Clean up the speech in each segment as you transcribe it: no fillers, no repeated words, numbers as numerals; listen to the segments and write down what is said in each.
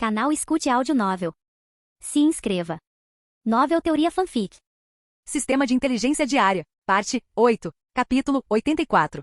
Canal Escute Áudio Novel. Se inscreva. Novel Teoria Fanfic. Sistema de Inteligência Diária. Parte 8. Capítulo 84.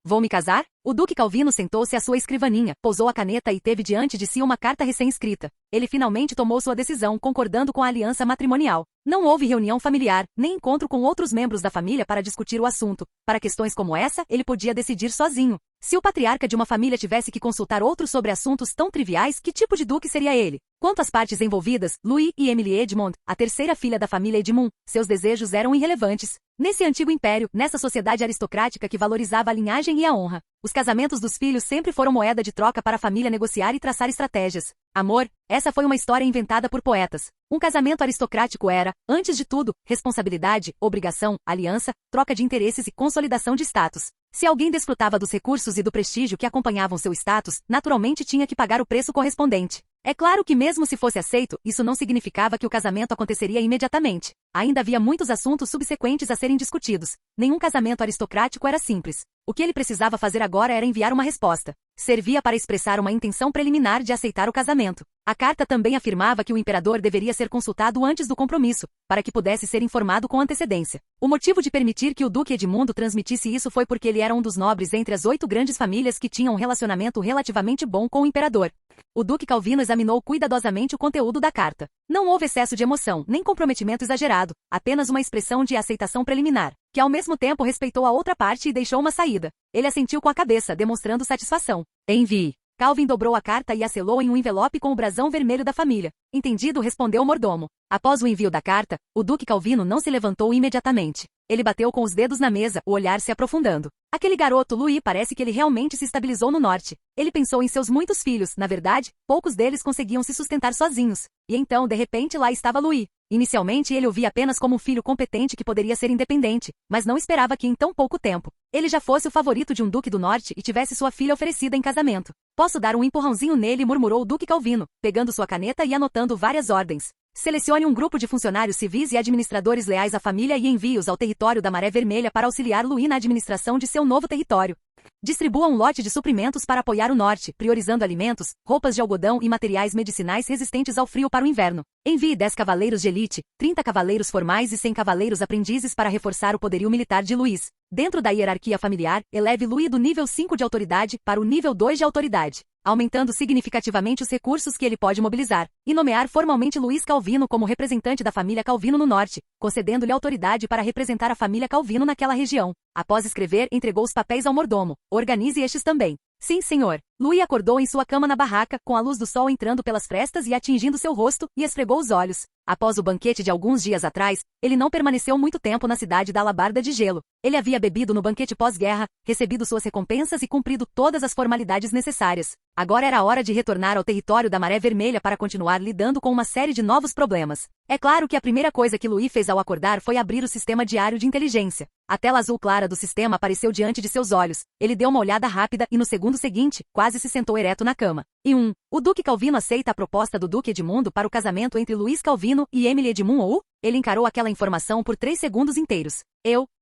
Vou me casar? O Duque Calvino sentou-se à sua escrivaninha, pousou a caneta e teve diante de si uma carta recém-escrita. Ele finalmente tomou sua decisão, concordando com a aliança matrimonial. Não houve reunião familiar, nem encontro com outros membros da família para discutir o assunto. Para questões como essa, ele podia decidir sozinho. Se o patriarca de uma família tivesse que consultar outros sobre assuntos tão triviais, que tipo de duque seria ele? Quanto às partes envolvidas, Louis e Emily Edmond, a terceira filha da família Edmond, seus desejos eram irrelevantes. Nesse antigo império, nessa sociedade aristocrática que valorizava a linhagem e a honra, os casamentos dos filhos sempre foram moeda de troca para a família negociar e traçar estratégias. Amor, essa foi uma história inventada por poetas. Um casamento aristocrático era, antes de tudo, responsabilidade, obrigação, aliança, troca de interesses e consolidação de status. Se alguém desfrutava dos recursos e do prestígio que acompanhavam seu status, naturalmente tinha que pagar o preço correspondente. É claro que mesmo se fosse aceito, isso não significava que o casamento aconteceria imediatamente. Ainda havia muitos assuntos subsequentes a serem discutidos. Nenhum casamento aristocrático era simples. O que ele precisava fazer agora era enviar uma resposta. Servia para expressar uma intenção preliminar de aceitar o casamento. A carta também afirmava que o imperador deveria ser consultado antes do compromisso, para que pudesse ser informado com antecedência. O motivo de permitir que o Duque Edmundo transmitisse isso foi porque ele era um dos nobres entre as 8 grandes famílias que tinham um relacionamento relativamente bom com o imperador. O Duque Calvino examinou cuidadosamente o conteúdo da carta. Não houve excesso de emoção, nem comprometimento exagerado, apenas uma expressão de aceitação preliminar, que ao mesmo tempo respeitou a outra parte e deixou uma saída. Ele assentiu com a cabeça, demonstrando satisfação. Envie. Calvin dobrou a carta e a selou em um envelope com o brasão vermelho da família. Entendido, respondeu o mordomo. Após o envio da carta, o Duque Calvino não se levantou imediatamente. Ele bateu com os dedos na mesa, o olhar se aprofundando. Aquele garoto Louis parece que ele realmente se estabilizou no norte. Ele pensou em seus muitos filhos, na verdade, poucos deles conseguiam se sustentar sozinhos. E então, de repente, lá estava Louis. Inicialmente ele o via apenas como um filho competente que poderia ser independente, mas não esperava que em tão pouco tempo, ele já fosse o favorito de um duque do norte e tivesse sua filha oferecida em casamento. Posso dar um empurrãozinho nele, murmurou o Duque Calvino, pegando sua caneta e anotando várias ordens. Selecione um grupo de funcionários civis e administradores leais à família e envie-os ao território da Maré Vermelha para auxiliar Louis na administração de seu novo território. Distribua um lote de suprimentos para apoiar o norte, priorizando alimentos, roupas de algodão e materiais medicinais resistentes ao frio para o inverno. Envie 10 cavaleiros de elite, 30 cavaleiros formais e 100 cavaleiros aprendizes para reforçar o poderio militar de Louis. Dentro da hierarquia familiar, eleve Louis do nível 5 de autoridade para o nível 2 de autoridade, aumentando significativamente os recursos que ele pode mobilizar, e nomear formalmente Louis Calvino como representante da família Calvino no norte, concedendo-lhe autoridade para representar a família Calvino naquela região. Após escrever, entregou os papéis ao mordomo. Organize estes também. Sim, senhor. Louis acordou em sua cama na barraca, com a luz do sol entrando pelas frestas e atingindo seu rosto, e esfregou os olhos. Após o banquete de alguns dias atrás, ele não permaneceu muito tempo na cidade da Alabarda de Gelo. Ele havia bebido no banquete pós-guerra, recebido suas recompensas e cumprido todas as formalidades necessárias. Agora era a hora de retornar ao território da Maré Vermelha para continuar lidando com uma série de novos problemas. É claro que a primeira coisa que Louis fez ao acordar foi abrir o sistema diário de inteligência. A tela azul clara do sistema apareceu diante de seus olhos. Ele deu uma olhada rápida e no segundo seguinte, quase se sentou ereto na cama. O Duque Calvino aceita a proposta do Duque Edmundo para o casamento entre Louis Calvino e Emily Edmond ou? Ele encarou aquela informação por 3 segundos inteiros.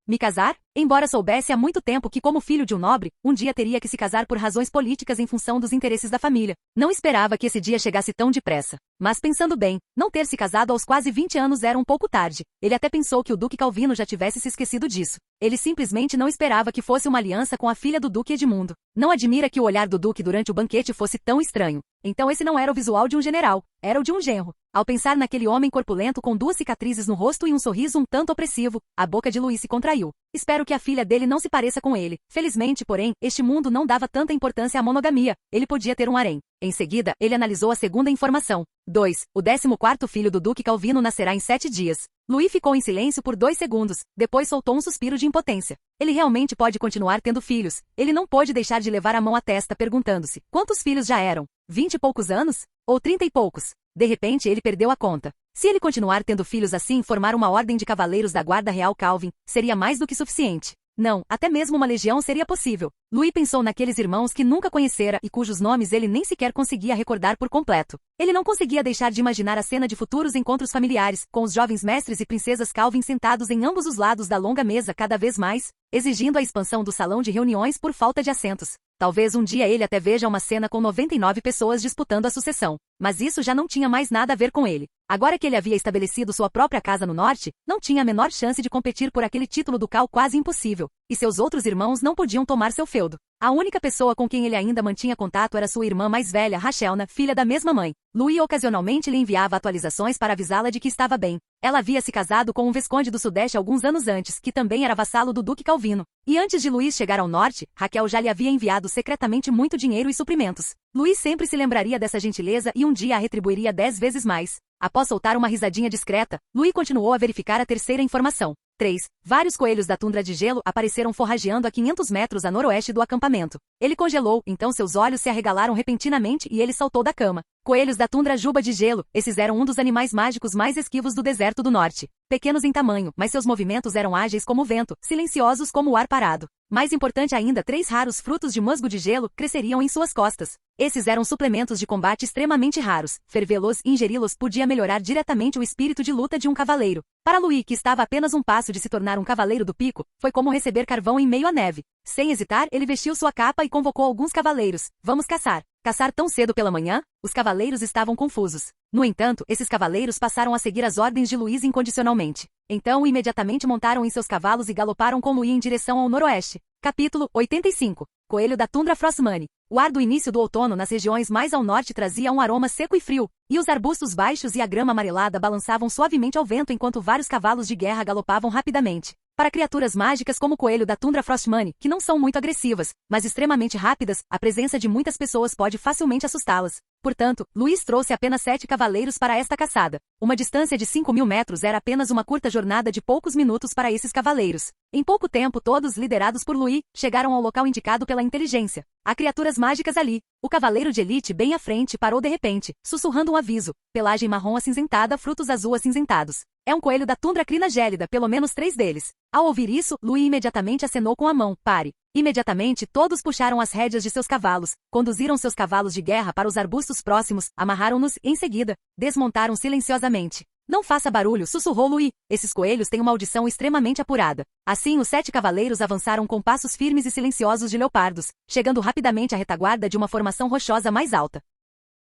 Me casar? Embora soubesse há muito tempo que, como filho de um nobre, um dia teria que se casar por razões políticas em função dos interesses da família. Não esperava que esse dia chegasse tão depressa. Mas pensando bem, não ter se casado aos quase 20 anos era um pouco tarde. Ele até pensou que o Duque Calvino já tivesse se esquecido disso. Ele simplesmente não esperava que fosse uma aliança com a filha do Duque Edmundo. Não admira que o olhar do Duque durante o banquete fosse tão estranho. Então esse não era o visual de um general, era o de um genro. Ao pensar naquele homem corpulento com 2 cicatrizes no rosto e um sorriso um tanto opressivo, a boca de Louis se contraiu. Espero que a filha dele não se pareça com ele. Felizmente, porém, este mundo não dava tanta importância à monogamia. Ele podia ter um harém. Em seguida, ele analisou a segunda informação. 2. O 14º filho do Duque Calvino nascerá em 7 dias. Louis ficou em silêncio por 2 segundos, depois soltou um suspiro de impotência. Ele realmente pode continuar tendo filhos. Ele não pôde deixar de levar a mão à testa perguntando-se, quantos filhos já eram? 20 e poucos anos? Ou 30 e poucos? De repente ele perdeu a conta. Se ele continuar tendo filhos assim e formar uma ordem de cavaleiros da Guarda Real Calvin, seria mais do que suficiente. Não, até mesmo uma legião seria possível. Louis pensou naqueles irmãos que nunca conhecera e cujos nomes ele nem sequer conseguia recordar por completo. Ele não conseguia deixar de imaginar a cena de futuros encontros familiares, com os jovens mestres e princesas Calvin sentados em ambos os lados da longa mesa cada vez mais, exigindo a expansão do salão de reuniões por falta de assentos. Talvez um dia ele até veja uma cena com 99 pessoas disputando a sucessão. Mas isso já não tinha mais nada a ver com ele. Agora que ele havia estabelecido sua própria casa no norte, não tinha a menor chance de competir por aquele título ducal quase impossível. E seus outros irmãos não podiam tomar seu feudo. A única pessoa com quem ele ainda mantinha contato era sua irmã mais velha, Rachelna, filha da mesma mãe. Louis ocasionalmente lhe enviava atualizações para avisá-la de que estava bem. Ela havia se casado com um visconde do Sudeste alguns anos antes, que também era vassalo do Duque Calvino. E antes de Louis chegar ao norte, Raquel já lhe havia enviado secretamente muito dinheiro e suprimentos. Louis sempre se lembraria dessa gentileza e um dia a retribuiria 10 vezes mais. Após soltar uma risadinha discreta, Louis continuou a verificar a terceira informação. 3. Vários coelhos da tundra de gelo apareceram forrageando a 500 metros a noroeste do acampamento. Ele congelou, então seus olhos se arregalaram repentinamente e ele saltou da cama. Coelhos da tundra juba de gelo, esses eram um dos animais mágicos mais esquivos do deserto do norte. Pequenos em tamanho, mas seus movimentos eram ágeis como o vento, silenciosos como o ar parado. Mais importante ainda, 3 raros frutos de musgo de gelo cresceriam em suas costas. Esses eram suplementos de combate extremamente raros. Fervê-los e ingeri-los podia melhorar diretamente o espírito de luta de um cavaleiro. Para Louis, que estava a apenas um passo de se tornar um cavaleiro do pico, foi como receber carvão em meio à neve. Sem hesitar, ele vestiu sua capa e convocou alguns cavaleiros. Vamos caçar. Caçar tão cedo pela manhã? Os cavaleiros estavam confusos. No entanto, esses cavaleiros passaram a seguir as ordens de Louis incondicionalmente. Então, imediatamente montaram em seus cavalos e galoparam com Louis em direção ao noroeste. Capítulo 85. Coelho da tundra Frostmane. O ar do início do outono nas regiões mais ao norte trazia um aroma seco e frio, e os arbustos baixos e a grama amarelada balançavam suavemente ao vento enquanto vários cavalos de guerra galopavam rapidamente. Para criaturas mágicas como o coelho da tundra Frostmane, que não são muito agressivas, mas extremamente rápidas, a presença de muitas pessoas pode facilmente assustá-las. Portanto, Louis trouxe apenas 7 cavaleiros para esta caçada. Uma distância de 5.000 metros era apenas uma curta jornada de poucos minutos para esses cavaleiros. Em pouco tempo, todos, liderados por Louis, chegaram ao local indicado pela inteligência. Há criaturas mágicas ali. O cavaleiro de elite bem à frente parou de repente, sussurrando um aviso. Pelagem marrom acinzentada, frutos azul acinzentados. É um coelho da tundra crina gélida, pelo menos 3 deles. Ao ouvir isso, Louis imediatamente acenou com a mão. Pare. Imediatamente todos puxaram as rédeas de seus cavalos, conduziram seus cavalos de guerra para os arbustos próximos, amarraram-nos e, em seguida, desmontaram silenciosamente. Não faça barulho, sussurrou Louis. Esses coelhos têm uma audição extremamente apurada. Assim, os 7 cavaleiros avançaram com passos firmes e silenciosos de leopardos, chegando rapidamente à retaguarda de uma formação rochosa mais alta.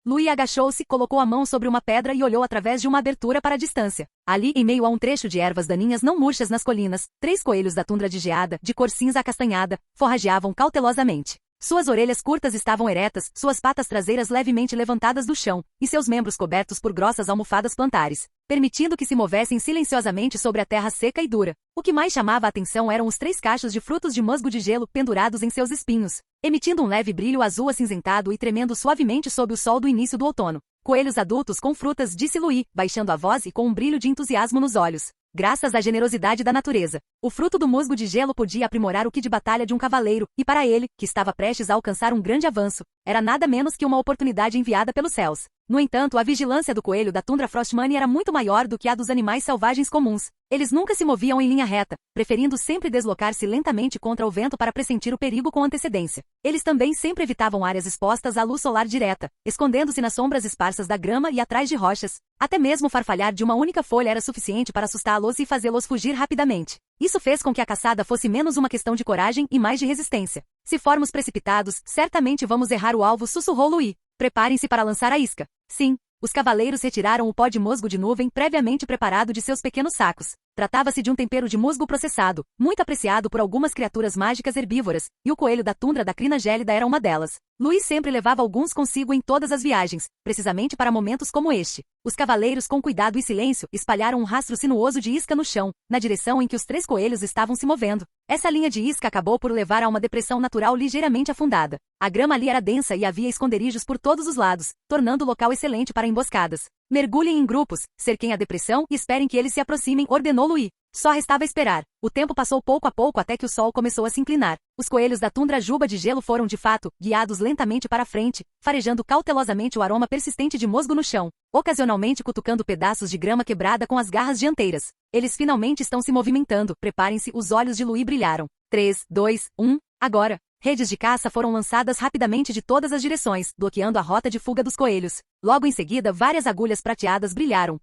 Louis agachou-se, colocou a mão sobre uma pedra e olhou através de uma abertura para a distância. Ali, em meio a um trecho de ervas daninhas não murchas nas colinas, 3 coelhos da tundra de geada, de cor cinza acastanhada, forrageavam cautelosamente. Suas orelhas curtas estavam eretas, suas patas traseiras levemente levantadas do chão, e seus membros cobertos por grossas almofadas plantares, permitindo que se movessem silenciosamente sobre a terra seca e dura. O que mais chamava a atenção eram os 3 cachos de frutos de musgo de gelo pendurados em seus espinhos, emitindo um leve brilho azul acinzentado e tremendo suavemente sob o sol do início do outono. Coelhos adultos com frutas, disse Louis, baixando a voz e com um brilho de entusiasmo nos olhos. Graças à generosidade da natureza, o fruto do musgo de gelo podia aprimorar o kit de batalha de um cavaleiro, e para ele, que estava prestes a alcançar um grande avanço, era nada menos que uma oportunidade enviada pelos céus. No entanto, a vigilância do coelho da tundra Frostmane era muito maior do que a dos animais selvagens comuns. Eles nunca se moviam em linha reta, preferindo sempre deslocar-se lentamente contra o vento para pressentir o perigo com antecedência. Eles também sempre evitavam áreas expostas à luz solar direta, escondendo-se nas sombras esparsas da grama e atrás de rochas. Até mesmo o farfalhar de uma única folha era suficiente para assustá-los e fazê-los fugir rapidamente. Isso fez com que a caçada fosse menos uma questão de coragem e mais de resistência. Se formos precipitados, certamente vamos errar o alvo, sussurrou Louis. Preparem-se para lançar a isca. Sim. Os cavaleiros retiraram o pó de musgo de nuvem previamente preparado de seus pequenos sacos. Tratava-se de um tempero de musgo processado, muito apreciado por algumas criaturas mágicas herbívoras, e o coelho da tundra da crina gélida era uma delas. Louis sempre levava alguns consigo em todas as viagens, precisamente para momentos como este. Os cavaleiros, com cuidado e silêncio, espalharam um rastro sinuoso de isca no chão, na direção em que os 3 coelhos estavam se movendo. Essa linha de isca acabou por levar a uma depressão natural ligeiramente afundada. A grama ali era densa e havia esconderijos por todos os lados, tornando o local excelente para emboscadas. Mergulhem em grupos, cerquem a depressão e esperem que eles se aproximem, ordenou Louis. Só restava esperar. O tempo passou pouco a pouco até que o sol começou a se inclinar. Os coelhos da tundra juba de gelo foram de fato guiados lentamente para a frente, farejando cautelosamente o aroma persistente de musgo no chão, ocasionalmente cutucando pedaços de grama quebrada com as garras dianteiras. Eles finalmente estão se movimentando. Preparem-se, os olhos de Louis brilharam. 3, 2, 1, agora. Redes de caça foram lançadas rapidamente de todas as direções, bloqueando a rota de fuga dos coelhos. Logo em seguida, várias agulhas prateadas brilharam,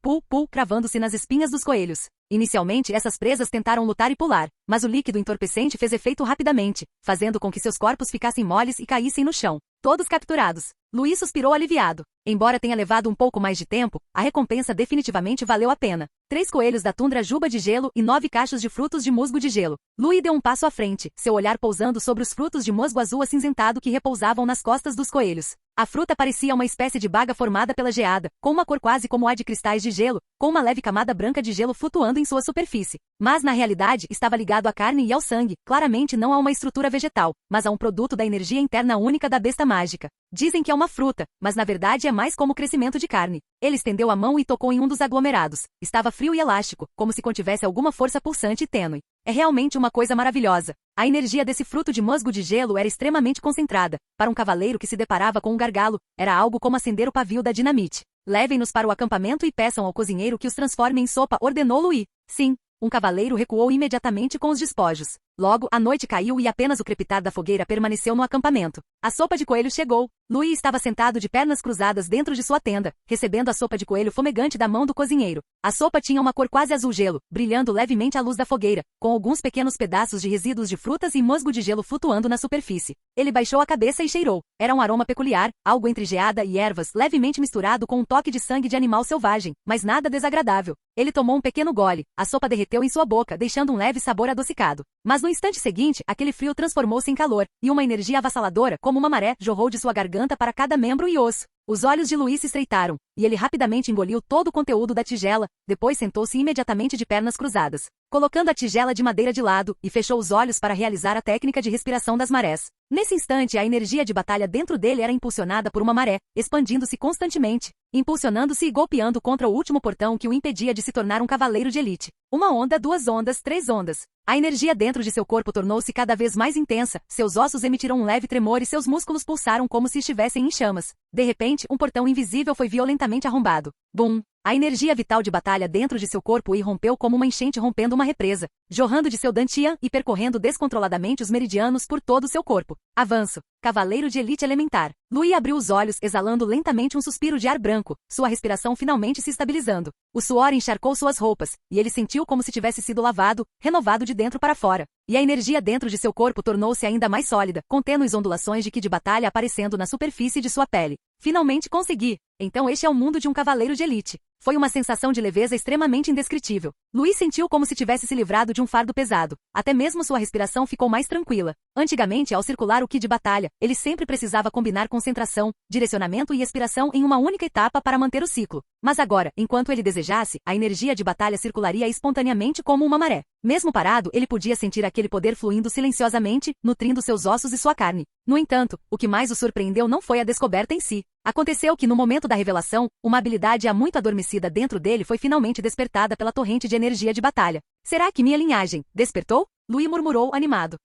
cravando-se nas espinhas dos coelhos. Inicialmente, essas presas tentaram lutar e pular, mas o líquido entorpecente fez efeito rapidamente, fazendo com que seus corpos ficassem moles e caíssem no chão. Todos capturados. Luís suspirou aliviado. Embora tenha levado um pouco mais de tempo, a recompensa definitivamente valeu a pena. 3 coelhos da tundra juba de gelo e 9 cachos de frutos de musgo de gelo. Louis deu um passo à frente, seu olhar pousando sobre os frutos de musgo azul acinzentado que repousavam nas costas dos coelhos. A fruta parecia uma espécie de baga formada pela geada, com uma cor quase como a de cristais de gelo, com uma leve camada branca de gelo flutuando em sua superfície. Mas na realidade estava ligado à carne e ao sangue, claramente não a uma estrutura vegetal, mas a um produto da energia interna única da besta mágica. Dizem que é uma fruta, mas na verdade é mais como crescimento de carne. Ele estendeu a mão e tocou em um dos aglomerados. Estava frio e elástico, como se contivesse alguma força pulsante e tênue. É realmente uma coisa maravilhosa. A energia desse fruto de musgo de gelo era extremamente concentrada. Para um cavaleiro que se deparava com um gargalo, era algo como acender o pavio da dinamite. Levem-nos para o acampamento e peçam ao cozinheiro que os transforme em sopa, ordenou Louis. Sim. Um cavaleiro recuou imediatamente com os despojos. Logo, a noite caiu e apenas o crepitar da fogueira permaneceu no acampamento. A sopa de coelho chegou. Louis estava sentado de pernas cruzadas dentro de sua tenda, recebendo a sopa de coelho fumegante da mão do cozinheiro. A sopa tinha uma cor quase azul gelo, brilhando levemente à luz da fogueira, com alguns pequenos pedaços de resíduos de frutas e musgo de gelo flutuando na superfície. Ele baixou a cabeça e cheirou. Era um aroma peculiar, algo entre geada e ervas, levemente misturado com um toque de sangue de animal selvagem, mas nada desagradável. Ele tomou um pequeno gole. A sopa derreteu em sua boca, deixando um leve sabor adocicado. Mas no instante seguinte, aquele frio transformou-se em calor, e uma energia avassaladora, como uma maré, jorrou de sua garganta para cada membro e osso. Os olhos de Louis se estreitaram, e ele rapidamente engoliu todo o conteúdo da tigela, depois sentou-se imediatamente de pernas cruzadas, colocando a tigela de madeira de lado, e fechou os olhos para realizar a técnica de respiração das marés. Nesse instante, a energia de batalha dentro dele era impulsionada por uma maré, expandindo-se constantemente, impulsionando-se e golpeando contra o último portão que o impedia de se tornar um cavaleiro de elite. Uma onda, 2 ondas, 3 ondas. A energia dentro de seu corpo tornou-se cada vez mais intensa, seus ossos emitiram um leve tremor e seus músculos pulsaram como se estivessem em chamas. De repente, um portão invisível foi violentamente arrombado. Bum! A energia vital de batalha dentro de seu corpo irrompeu como uma enchente rompendo uma represa, jorrando de seu dantian e percorrendo descontroladamente os meridianos por todo o seu corpo. Avanço. Cavaleiro de elite elementar. Louis abriu os olhos, exalando lentamente um suspiro de ar branco, sua respiração finalmente se estabilizando. O suor encharcou suas roupas, e ele sentiu como se tivesse sido lavado, renovado de dentro para fora. E a energia dentro de seu corpo tornou-se ainda mais sólida, com tênues ondulações de ki de batalha aparecendo na superfície de sua pele. Finalmente consegui! Então este é o mundo de um cavaleiro de elite. Foi uma sensação de leveza extremamente indescritível. Louis sentiu como se tivesse se livrado de um fardo pesado. Até mesmo sua respiração ficou mais tranquila. Antigamente, ao circular o ki de batalha, ele sempre precisava combinar concentração, direcionamento e expiração em uma única etapa para manter o ciclo. Mas agora, enquanto ele desejasse, a energia de batalha circularia espontaneamente como uma maré. Mesmo parado, ele podia sentir aquele poder fluindo silenciosamente, nutrindo seus ossos e sua carne. No entanto, o que mais o surpreendeu não foi a descoberta em si. Aconteceu que no momento da revelação, uma habilidade há muito adormecida dentro dele foi finalmente despertada pela torrente de energia de batalha. Será que minha linhagem despertou? Louis murmurou animado.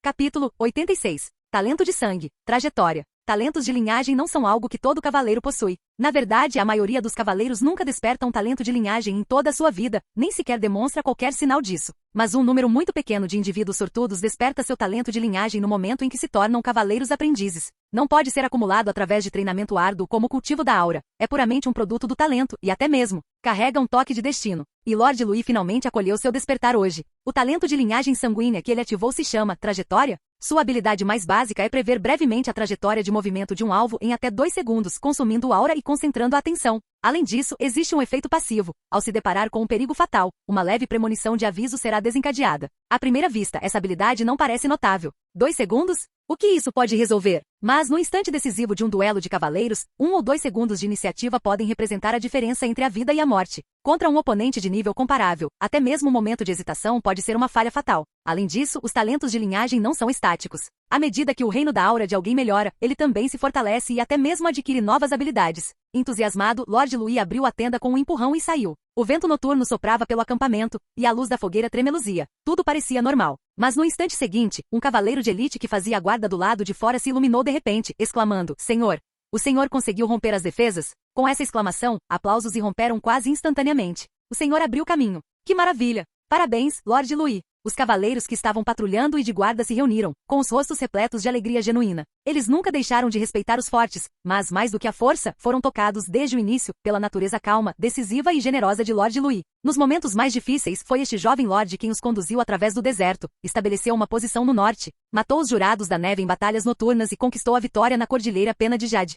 Capítulo 86. Talento de sangue. Trajetória. Talentos de linhagem não são algo que todo cavaleiro possui. Na verdade, a maioria dos cavaleiros nunca desperta um talento de linhagem em toda a sua vida, nem sequer demonstra qualquer sinal disso. Mas um número muito pequeno de indivíduos sortudos desperta seu talento de linhagem no momento em que se tornam cavaleiros aprendizes. Não pode ser acumulado através de treinamento árduo como o cultivo da aura. É puramente um produto do talento, e até mesmo, carrega um toque de destino. E Lord Louis finalmente acolheu seu despertar hoje. O talento de linhagem sanguínea que ele ativou se chama trajetória. Sua habilidade mais básica é prever brevemente a trajetória de movimento de um alvo em até 2 segundos, consumindo aura e concentrando a atenção. Além disso, existe um efeito passivo. Ao se deparar com um perigo fatal, uma leve premonição de aviso será desencadeada. À primeira vista, essa habilidade não parece notável. 2 segundos? O que isso pode resolver? Mas no instante decisivo de um duelo de cavaleiros, 1 ou 2 segundos de iniciativa podem representar a diferença entre a vida e a morte. Contra um oponente de nível comparável, até mesmo um momento de hesitação pode ser uma falha fatal. Além disso, os talentos de linhagem não são estáticos. À medida que o reino da aura de alguém melhora, ele também se fortalece e até mesmo adquire novas habilidades. Entusiasmado, Lord Louis abriu a tenda com um empurrão e saiu. O vento noturno soprava pelo acampamento, e a luz da fogueira tremeluzia. Tudo parecia normal. Mas no instante seguinte, um cavaleiro de elite que fazia a guarda do lado de fora se iluminou de repente, exclamando: Senhor! O senhor conseguiu romper as defesas? Com essa exclamação, aplausos irromperam quase instantaneamente. O senhor abriu caminho. Que maravilha! Parabéns, Lord Louis. Os cavaleiros que estavam patrulhando e de guarda se reuniram, com os rostos repletos de alegria genuína. Eles nunca deixaram de respeitar os fortes, mas mais do que a força, foram tocados desde o início, pela natureza calma, decisiva e generosa de Lord Louis. Nos momentos mais difíceis, foi este jovem lord quem os conduziu através do deserto, estabeleceu uma posição no norte, matou os jurados da neve em batalhas noturnas e conquistou a vitória na Cordilheira Pena de Jade.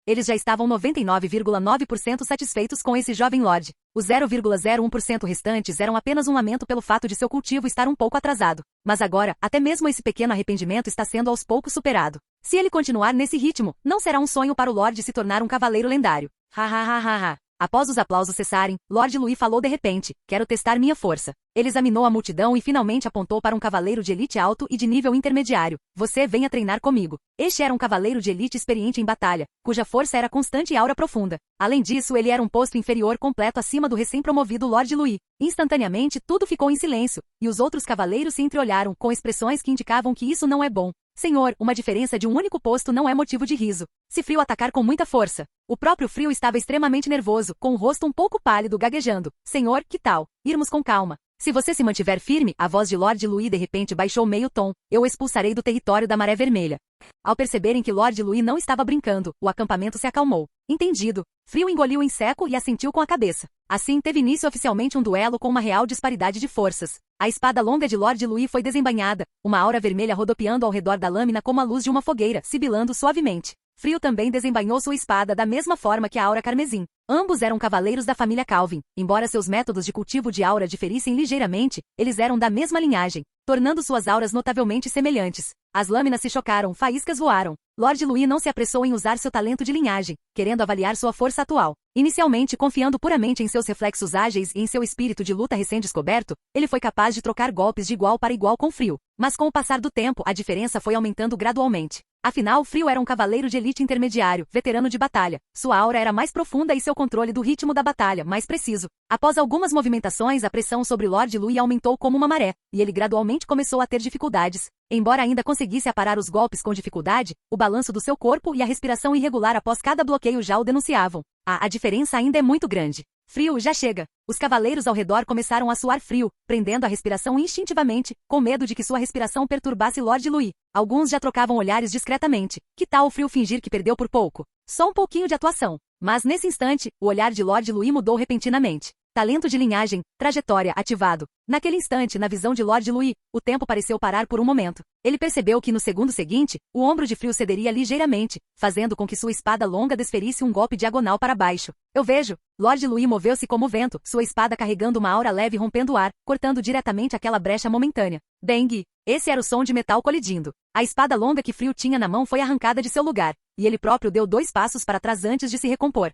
Eles já estavam 99,9% satisfeitos com esse jovem lord. Os 0,01% restantes eram apenas um lamento pelo fato de seu cultivo estar um pouco atrasado. Mas agora, até mesmo esse pequeno arrependimento está sendo aos poucos superado. Se ele continuar nesse ritmo, não será um sonho para o lord se tornar um cavaleiro lendário. Ha ha ha ha ha. Após os aplausos cessarem, Lord Louis falou de repente, quero testar minha força. Ele examinou a multidão e finalmente apontou para um cavaleiro de elite alto e de nível intermediário. Você venha treinar comigo. Este era um cavaleiro de elite experiente em batalha, cuja força era constante e aura profunda. Além disso, ele era um posto inferior completo acima do recém-promovido Lord Louis. Instantaneamente, tudo ficou em silêncio, e os outros cavaleiros se entreolharam, com expressões que indicavam que isso não é bom. Senhor, uma diferença de um único posto não é motivo de riso. Se Frio atacar com muita força. O próprio Frio estava extremamente nervoso, com o rosto um pouco pálido, gaguejando. Senhor, que tal? Irmos com calma. Se você se mantiver firme, a voz de Lord Louis de repente baixou meio tom. Eu o expulsarei do território da Maré Vermelha. Ao perceberem que Lord Louis não estava brincando, o acampamento se acalmou. Entendido. Frio engoliu em seco e assentiu com a cabeça. Assim teve início oficialmente um duelo com uma real disparidade de forças. A espada longa de Lord Louis foi desembainhada, uma aura vermelha rodopiando ao redor da lâmina como a luz de uma fogueira, sibilando suavemente. Frio também desembainhou sua espada da mesma forma que a aura carmesim. Ambos eram cavaleiros da família Calvin. Embora seus métodos de cultivo de aura diferissem ligeiramente, eles eram da mesma linhagem, tornando suas auras notavelmente semelhantes. As lâminas se chocaram, faíscas voaram. Lord Louis não se apressou em usar seu talento de linhagem, querendo avaliar sua força atual. Inicialmente confiando puramente em seus reflexos ágeis e em seu espírito de luta recém-descoberto, ele foi capaz de trocar golpes de igual para igual com Frio. Mas com o passar do tempo, a diferença foi aumentando gradualmente. Afinal, Frio era um cavaleiro de elite intermediário, veterano de batalha. Sua aura era mais profunda e seu controle do ritmo da batalha mais preciso. Após algumas movimentações, a pressão sobre Lord Louis aumentou como uma maré, e ele gradualmente começou a ter dificuldades. Embora ainda conseguisse aparar os golpes com dificuldade, o balanço do seu corpo e a respiração irregular após cada bloqueio já o denunciavam. A diferença ainda é muito grande. Frio, já chega. Os cavaleiros ao redor começaram a suar frio, prendendo a respiração instintivamente, com medo de que sua respiração perturbasse Lord Louis. Alguns já trocavam olhares discretamente. Que tal o Frio fingir que perdeu por pouco? Só um pouquinho de atuação. Mas nesse instante, o olhar de Lord Louis mudou repentinamente. Talento de linhagem, trajetória, ativado. Naquele instante, na visão de Lord Louis, o tempo pareceu parar por um momento. Ele percebeu que no segundo seguinte, o ombro de Frio cederia ligeiramente, fazendo com que sua espada longa desferisse um golpe diagonal para baixo. Eu vejo. Lord Louis moveu-se como o vento, sua espada carregando uma aura leve rompendo o ar, cortando diretamente aquela brecha momentânea. Dengue. Esse era o som de metal colidindo. A espada longa que Frio tinha na mão foi arrancada de seu lugar, e ele próprio deu 2 passos para trás antes de se recompor.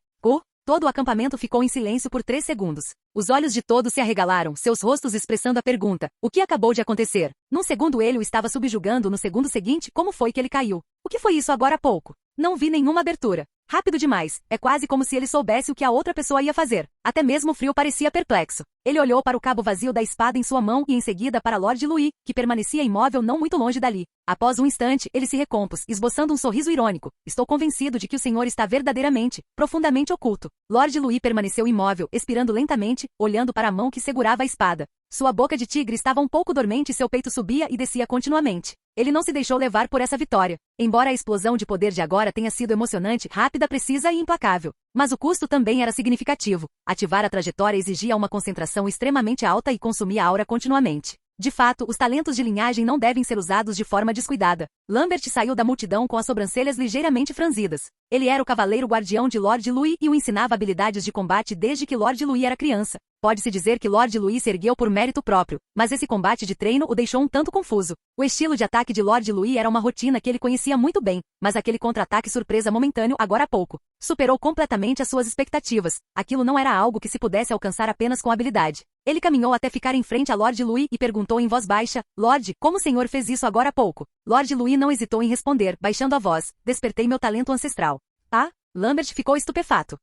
Todo o acampamento ficou em silêncio por 3 segundos. Os olhos de todos se arregalaram, seus rostos expressando a pergunta: o que acabou de acontecer? Num segundo ele o estava subjugando, no segundo seguinte, como foi que ele caiu? O que foi isso agora há pouco? Não vi nenhuma abertura. Rápido demais, é quase como se ele soubesse o que a outra pessoa ia fazer. Até mesmo Frio parecia perplexo. Ele olhou para o cabo vazio da espada em sua mão e em seguida para Lord Louis, que permanecia imóvel não muito longe dali. Após um instante, ele se recompôs, esboçando um sorriso irônico. Estou convencido de que o senhor está verdadeiramente, profundamente oculto. Lord Louis permaneceu imóvel, expirando lentamente, olhando para a mão que segurava a espada. Sua boca de tigre estava um pouco dormente e seu peito subia e descia continuamente. Ele não se deixou levar por essa vitória. Embora a explosão de poder de agora tenha sido emocionante, rápida, precisa e implacável. Mas o custo também era significativo. Ativar a trajetória exigia uma concentração extremamente alta e consumia aura continuamente. De fato, os talentos de linhagem não devem ser usados de forma descuidada. Lambert saiu da multidão com as sobrancelhas ligeiramente franzidas. Ele era o cavaleiro guardião de Lord Louis e o ensinava habilidades de combate desde que Lord Louis era criança. Pode-se dizer que Lord Louis se ergueu por mérito próprio, mas esse combate de treino o deixou um tanto confuso. O estilo de ataque de Lord Louis era uma rotina que ele conhecia muito bem, mas aquele contra-ataque surpresa momentâneo agora há pouco superou completamente as suas expectativas. Aquilo não era algo que se pudesse alcançar apenas com habilidade. Ele caminhou até ficar em frente a Lord Louis e perguntou em voz baixa: Lord, como o senhor fez isso agora há pouco? Lord Louis não hesitou em responder, baixando a voz: despertei meu talento ancestral. Ah? Lambert ficou estupefato.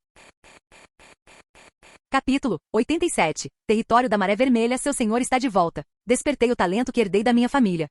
Capítulo 87. Território da Maré Vermelha, seu senhor está de volta. Despertei o talento que herdei da minha família.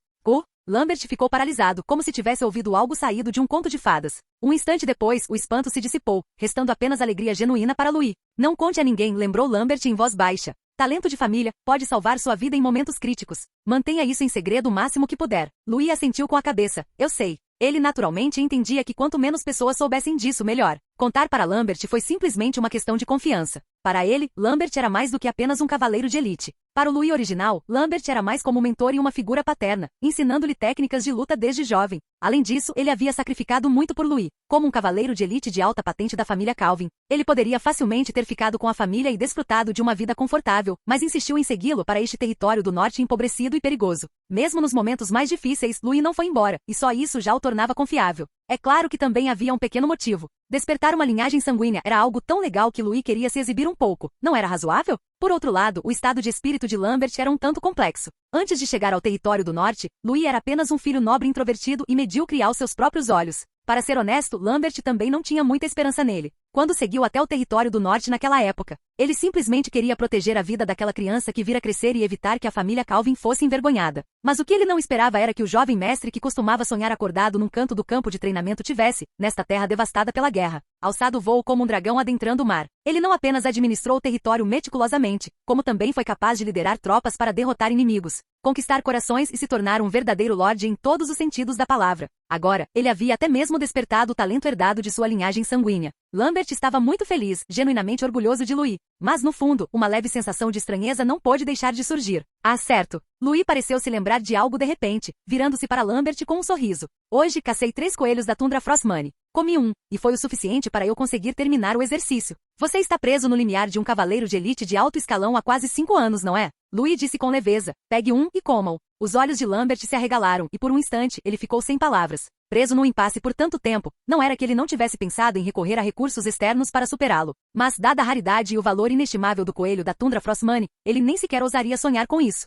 Lambert ficou paralisado, como se tivesse ouvido algo saído de um conto de fadas. Um instante depois, o espanto se dissipou, restando apenas alegria genuína para Louis. Não conte a ninguém, lembrou Lambert em voz baixa. Talento de família pode salvar sua vida em momentos críticos. Mantenha isso em segredo o máximo que puder. Louis assentiu com a cabeça. Eu sei. Ele naturalmente entendia que quanto menos pessoas soubessem disso, melhor. Contar para Lambert foi simplesmente uma questão de confiança. Para ele, Lambert era mais do que apenas um cavaleiro de elite. Para o Louis original, Lambert era mais como um mentor e uma figura paterna, ensinando-lhe técnicas de luta desde jovem. Além disso, ele havia sacrificado muito por Louis. Como um cavaleiro de elite de alta patente da família Calvin, ele poderia facilmente ter ficado com a família e desfrutado de uma vida confortável, mas insistiu em segui-lo para este território do norte empobrecido e perigoso. Mesmo nos momentos mais difíceis, Louis não foi embora, e só isso já o tornava confiável. É claro que também havia um pequeno motivo. Despertar uma linhagem sanguínea era algo tão legal que Louis queria se exibir um pouco. Não era razoável? Por outro lado, o estado de espírito de Lambert era um tanto complexo. Antes de chegar ao território do norte, Louis era apenas um filho nobre introvertido e medíocre aos seus próprios olhos. Para ser honesto, Lambert também não tinha muita esperança nele. Quando seguiu até o território do norte naquela época, ele simplesmente queria proteger a vida daquela criança que vira crescer e evitar que a família Calvin fosse envergonhada. Mas o que ele não esperava era que o jovem mestre que costumava sonhar acordado num canto do campo de treinamento tivesse, nesta terra devastada pela guerra, alçado voo como um dragão adentrando o mar. Ele não apenas administrou o território meticulosamente, como também foi capaz de liderar tropas para derrotar inimigos, conquistar corações e se tornar um verdadeiro lorde em todos os sentidos da palavra. Agora, ele havia até mesmo despertado o talento herdado de sua linhagem sanguínea. Lambert estava muito feliz, genuinamente orgulhoso de Louis. Mas no fundo, uma leve sensação de estranheza não pôde deixar de surgir. Ah, certo. Louis pareceu se lembrar de algo de repente, virando-se para Lambert com um sorriso. Hoje, cacei 3 coelhos da tundra Frostmoney. Comi um, e foi o suficiente para eu conseguir terminar o exercício. Você está preso no limiar de um cavaleiro de elite de alto escalão há quase 5 anos, não é? Louis disse com leveza. Pegue um e coma-o. Os olhos de Lambert se arregalaram e por um instante ele ficou sem palavras. Preso num impasse por tanto tempo, não era que ele não tivesse pensado em recorrer a recursos externos para superá-lo. Mas, dada a raridade e o valor inestimável do coelho da tundra Frostmoney, ele nem sequer ousaria sonhar com isso.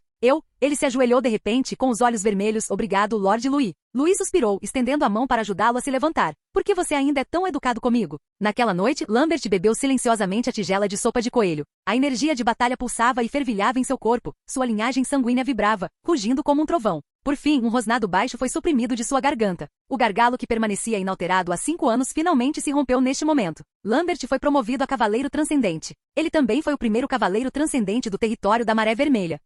Ele se ajoelhou de repente com os olhos vermelhos. Obrigado, Lord Louis. Louis suspirou, estendendo a mão para ajudá-lo a se levantar. Por que você ainda é tão educado comigo? Naquela noite, Lambert bebeu silenciosamente a tigela de sopa de coelho. A energia de batalha pulsava e fervilhava em seu corpo. Sua linhagem sanguínea vibrava, rugindo como um trovão. Por fim, um rosnado baixo foi suprimido de sua garganta. O gargalo que permanecia inalterado há 5 anos finalmente se rompeu neste momento. Lambert foi promovido a Cavaleiro Transcendente. Ele também foi o primeiro Cavaleiro Transcendente do território da Maré Vermelha.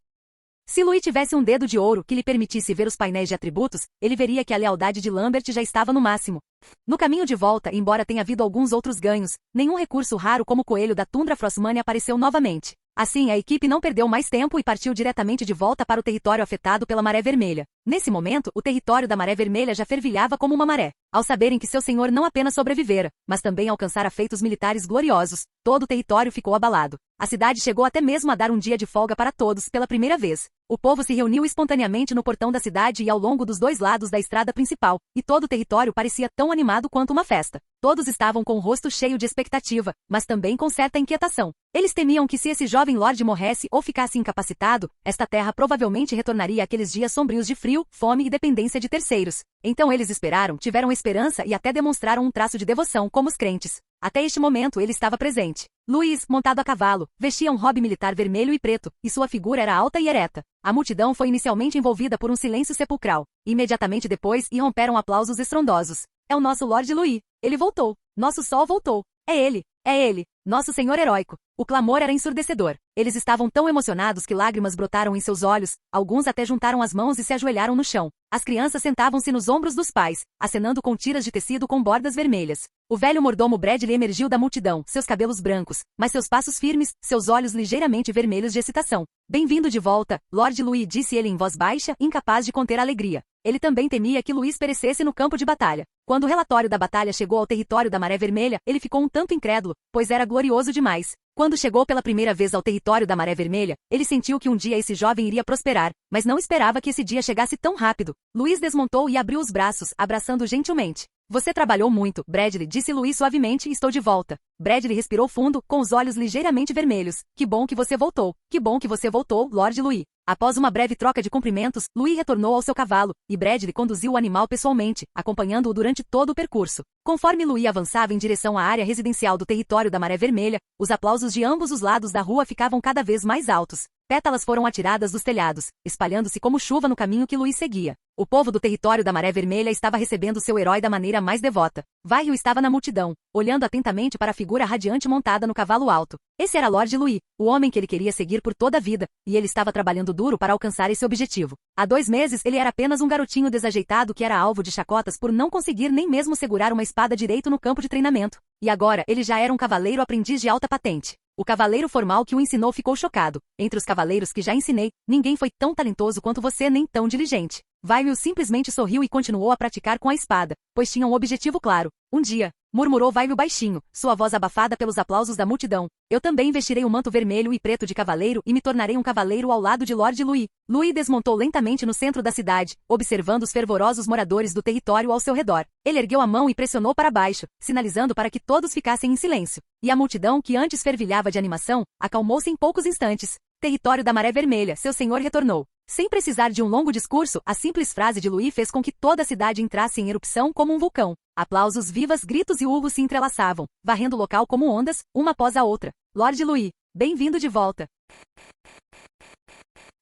Se Louis tivesse um dedo de ouro que lhe permitisse ver os painéis de atributos, ele veria que a lealdade de Lambert já estava no máximo. No caminho de volta, embora tenha havido alguns outros ganhos, nenhum recurso raro como o coelho da tundra Frostmoney apareceu novamente. Assim, a equipe não perdeu mais tempo e partiu diretamente de volta para o território afetado pela Maré Vermelha. Nesse momento, o território da Maré Vermelha já fervilhava como uma maré. Ao saberem que seu senhor não apenas sobrevivera, mas também alcançara feitos militares gloriosos, todo o território ficou abalado. A cidade chegou até mesmo a dar um dia de folga para todos, pela primeira vez. O povo se reuniu espontaneamente no portão da cidade e ao longo dos 2 lados da estrada principal, e todo o território parecia tão animado quanto uma festa. Todos estavam com o rosto cheio de expectativa, mas também com certa inquietação. Eles temiam que se esse jovem lorde morresse ou ficasse incapacitado, esta terra provavelmente retornaria àqueles dias sombrios de frio, fome e dependência de terceiros. Então eles esperaram, tiveram esperança e até demonstraram um traço de devoção como os crentes. Até este momento ele estava presente. Louis, montado a cavalo, vestia um robe militar vermelho e preto, e sua figura era alta e ereta. A multidão foi inicialmente envolvida por um silêncio sepulcral. Imediatamente depois, irromperam aplausos estrondosos. É o nosso Lord Louis. Ele voltou. Nosso sol voltou. É ele. É ele. Nosso Senhor heróico. O clamor era ensurdecedor. Eles estavam tão emocionados que lágrimas brotaram em seus olhos, alguns até juntaram as mãos e se ajoelharam no chão. As crianças sentavam-se nos ombros dos pais, acenando com tiras de tecido com bordas vermelhas. O velho mordomo Bradley emergiu da multidão, seus cabelos brancos, mas seus passos firmes, seus olhos ligeiramente vermelhos de excitação. Bem-vindo de volta, Lord Louis, disse ele em voz baixa, incapaz de conter a alegria. Ele também temia que Louis perecesse no campo de batalha. Quando o relatório da batalha chegou ao território da Maré Vermelha, ele ficou um tanto incrédulo, pois era glorioso demais. Quando chegou pela primeira vez ao território da Maré Vermelha, ele sentiu que um dia esse jovem iria prosperar, mas não esperava que esse dia chegasse tão rápido. Louis desmontou e abriu os braços, abraçando gentilmente. Você trabalhou muito, Bradley, disse Louis suavemente, e estou de volta. Bradley respirou fundo, com os olhos ligeiramente vermelhos. Que bom que você voltou. Que bom que você voltou, Lord Louis. Após uma breve troca de cumprimentos, Louis retornou ao seu cavalo, e Bradley conduziu o animal pessoalmente, acompanhando-o durante todo o percurso. Conforme Louis avançava em direção à área residencial do território da Maré Vermelha, os aplausos de ambos os lados da rua ficavam cada vez mais altos. Pétalas foram atiradas dos telhados, espalhando-se como chuva no caminho que Louis seguia. O povo do território da Maré Vermelha estava recebendo seu herói da maneira mais devota. Vairil estava na multidão, olhando atentamente para a figura radiante montada no cavalo alto. Esse era Lord Louis, o homem que ele queria seguir por toda a vida, e ele estava trabalhando duro para alcançar esse objetivo. Há 2 meses ele era apenas um garotinho desajeitado que era alvo de chacotas por não conseguir nem mesmo segurar uma espada direito no campo de treinamento. E agora ele já era um cavaleiro aprendiz de alta patente. O cavaleiro formal que o ensinou ficou chocado. Entre os cavaleiros que já ensinei, ninguém foi tão talentoso quanto você nem tão diligente. Vairil simplesmente sorriu e continuou a praticar com a espada, pois tinha um objetivo claro. Um dia, murmurou Vairil baixinho, sua voz abafada pelos aplausos da multidão. Eu também vestirei o manto vermelho e preto de cavaleiro e me tornarei um cavaleiro ao lado de Lord Louis. Louis desmontou lentamente no centro da cidade, observando os fervorosos moradores do território ao seu redor. Ele ergueu a mão e pressionou para baixo, sinalizando para que todos ficassem em silêncio. E a multidão, que antes fervilhava de animação, acalmou-se em poucos instantes. Território da Maré Vermelha, seu senhor retornou. Sem precisar de um longo discurso, a simples frase de Louis fez com que toda a cidade entrasse em erupção como um vulcão. Aplausos, vivas, gritos e urros se entrelaçavam, varrendo o local como ondas, uma após a outra. Lord Louis, bem-vindo de volta.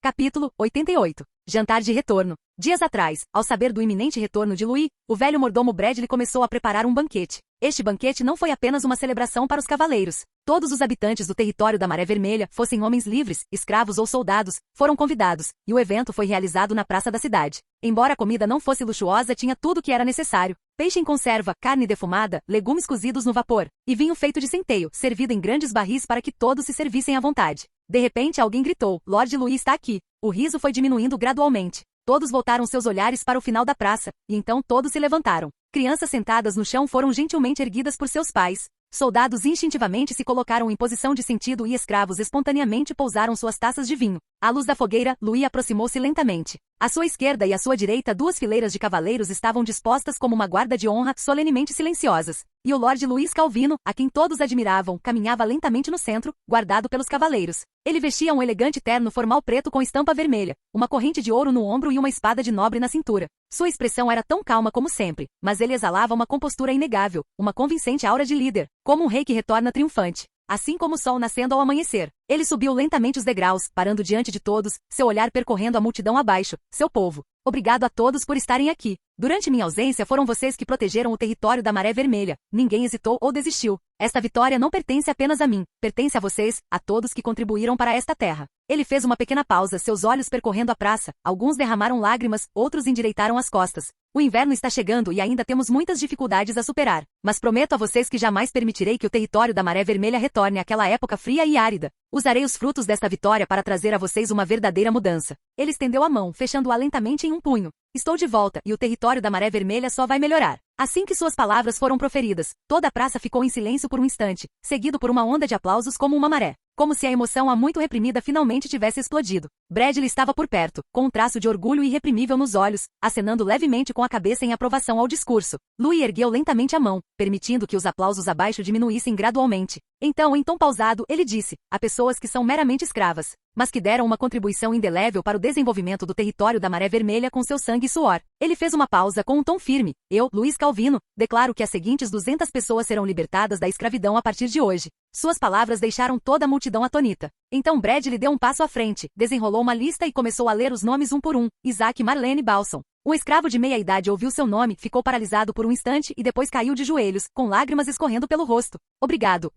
Capítulo 88. Jantar de retorno. Dias atrás, ao saber do iminente retorno de Louis, o velho mordomo Bradley começou a preparar um banquete. Este banquete não foi apenas uma celebração para os cavaleiros. Todos os habitantes do território da Maré Vermelha, fossem homens livres, escravos ou soldados, foram convidados, e o evento foi realizado na praça da cidade. Embora a comida não fosse luxuosa, tinha tudo o que era necessário. Peixe em conserva, carne defumada, legumes cozidos no vapor, e vinho feito de centeio, servido em grandes barris para que todos se servissem à vontade. De repente alguém gritou, Lord Louis está aqui. O riso foi diminuindo gradualmente. Todos voltaram seus olhares para o final da praça, e então todos se levantaram. Crianças sentadas no chão foram gentilmente erguidas por seus pais. Soldados instintivamente se colocaram em posição de sentido e escravos espontaneamente pousaram suas taças de vinho. À luz da fogueira, Louis aproximou-se lentamente. À sua esquerda e à sua direita 2 fileiras de cavaleiros estavam dispostas como uma guarda de honra, solenemente silenciosas. E o Lord Louis Calvino, a quem todos admiravam, caminhava lentamente no centro, guardado pelos cavaleiros. Ele vestia um elegante terno formal preto com estampa vermelha, uma corrente de ouro no ombro e uma espada de nobre na cintura. Sua expressão era tão calma como sempre, mas ele exalava uma compostura inegável, uma convincente aura de líder, como um rei que retorna triunfante. Assim como o sol nascendo ao amanhecer, ele subiu lentamente os degraus, parando diante de todos, seu olhar percorrendo a multidão abaixo. Seu povo, obrigado a todos por estarem aqui. Durante minha ausência foram vocês que protegeram o território da Maré Vermelha. Ninguém hesitou ou desistiu. Esta vitória não pertence apenas a mim, pertence a vocês, a todos que contribuíram para esta terra. Ele fez uma pequena pausa, seus olhos percorrendo a praça, alguns derramaram lágrimas, outros endireitaram as costas. O inverno está chegando e ainda temos muitas dificuldades a superar, mas prometo a vocês que jamais permitirei que o território da Maré Vermelha retorne àquela época fria e árida. Usarei os frutos desta vitória para trazer a vocês uma verdadeira mudança. Ele estendeu a mão, fechando-a lentamente em um punho. Estou de volta, e o território da Maré Vermelha só vai melhorar. Assim que suas palavras foram proferidas, toda a praça ficou em silêncio por um instante, seguido por uma onda de aplausos como uma maré. Como se a emoção há muito reprimida finalmente tivesse explodido. Bradley estava por perto, com um traço de orgulho irreprimível nos olhos, acenando levemente com a cabeça em aprovação ao discurso. Louis ergueu lentamente a mão, permitindo que os aplausos abaixo diminuíssem gradualmente. Então, em tom pausado, ele disse, há pessoas que são meramente escravas, mas que deram uma contribuição indelével para o desenvolvimento do território da Maré Vermelha com seu sangue e suor. Ele fez uma pausa com um tom firme. Eu, Louis Calvino, declaro que as seguintes 200 pessoas serão libertadas da escravidão a partir de hoje. Suas palavras deixaram toda a multidão atônita. Então Bradley deu um passo à frente, desenrolou uma lista e começou a ler os nomes um por um. Isaac Marlene Balson. Um escravo de meia-idade ouviu seu nome, ficou paralisado por um instante e depois caiu de joelhos, com lágrimas escorrendo pelo rosto. Obrigado,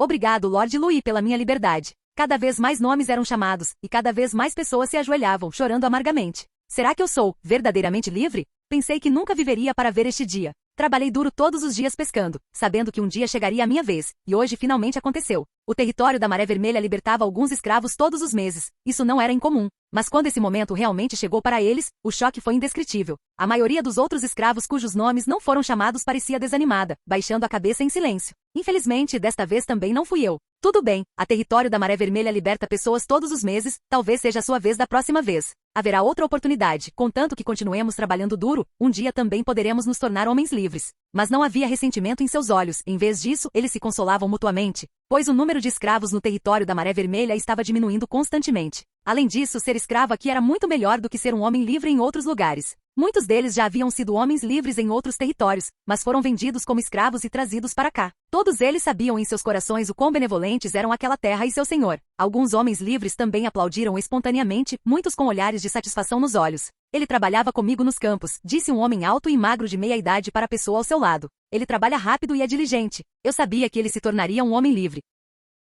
Lord Louis, pela minha liberdade. Cada vez mais nomes eram chamados, e cada vez mais pessoas se ajoelhavam, chorando amargamente. Será que eu sou verdadeiramente livre? Pensei que nunca viveria para ver este dia. Trabalhei duro todos os dias pescando, sabendo que um dia chegaria a minha vez, e hoje finalmente aconteceu. O território da Maré Vermelha libertava alguns escravos todos os meses. Isso não era incomum. Mas quando esse momento realmente chegou para eles, o choque foi indescritível. A maioria dos outros escravos cujos nomes não foram chamados parecia desanimada, baixando a cabeça em silêncio. Infelizmente, desta vez também não fui eu. Tudo bem, a território da Maré Vermelha liberta pessoas todos os meses, talvez seja a sua vez da próxima vez. Haverá outra oportunidade, contanto que continuemos trabalhando duro, um dia também poderemos nos tornar homens livres. Mas não havia ressentimento em seus olhos, em vez disso, eles se consolavam mutuamente, pois o número de escravos no território da Maré Vermelha estava diminuindo constantemente. Além disso, ser escravo aqui era muito melhor do que ser um homem livre em outros lugares. Muitos deles já haviam sido homens livres em outros territórios, mas foram vendidos como escravos e trazidos para cá. Todos eles sabiam em seus corações o quão benevolentes eram aquela terra e seu senhor. Alguns homens livres também aplaudiram espontaneamente, muitos com olhares de satisfação nos olhos. Ele trabalhava comigo nos campos, disse um homem alto e magro de meia idade para a pessoa ao seu lado. Ele trabalha rápido e é diligente. Eu sabia que ele se tornaria um homem livre.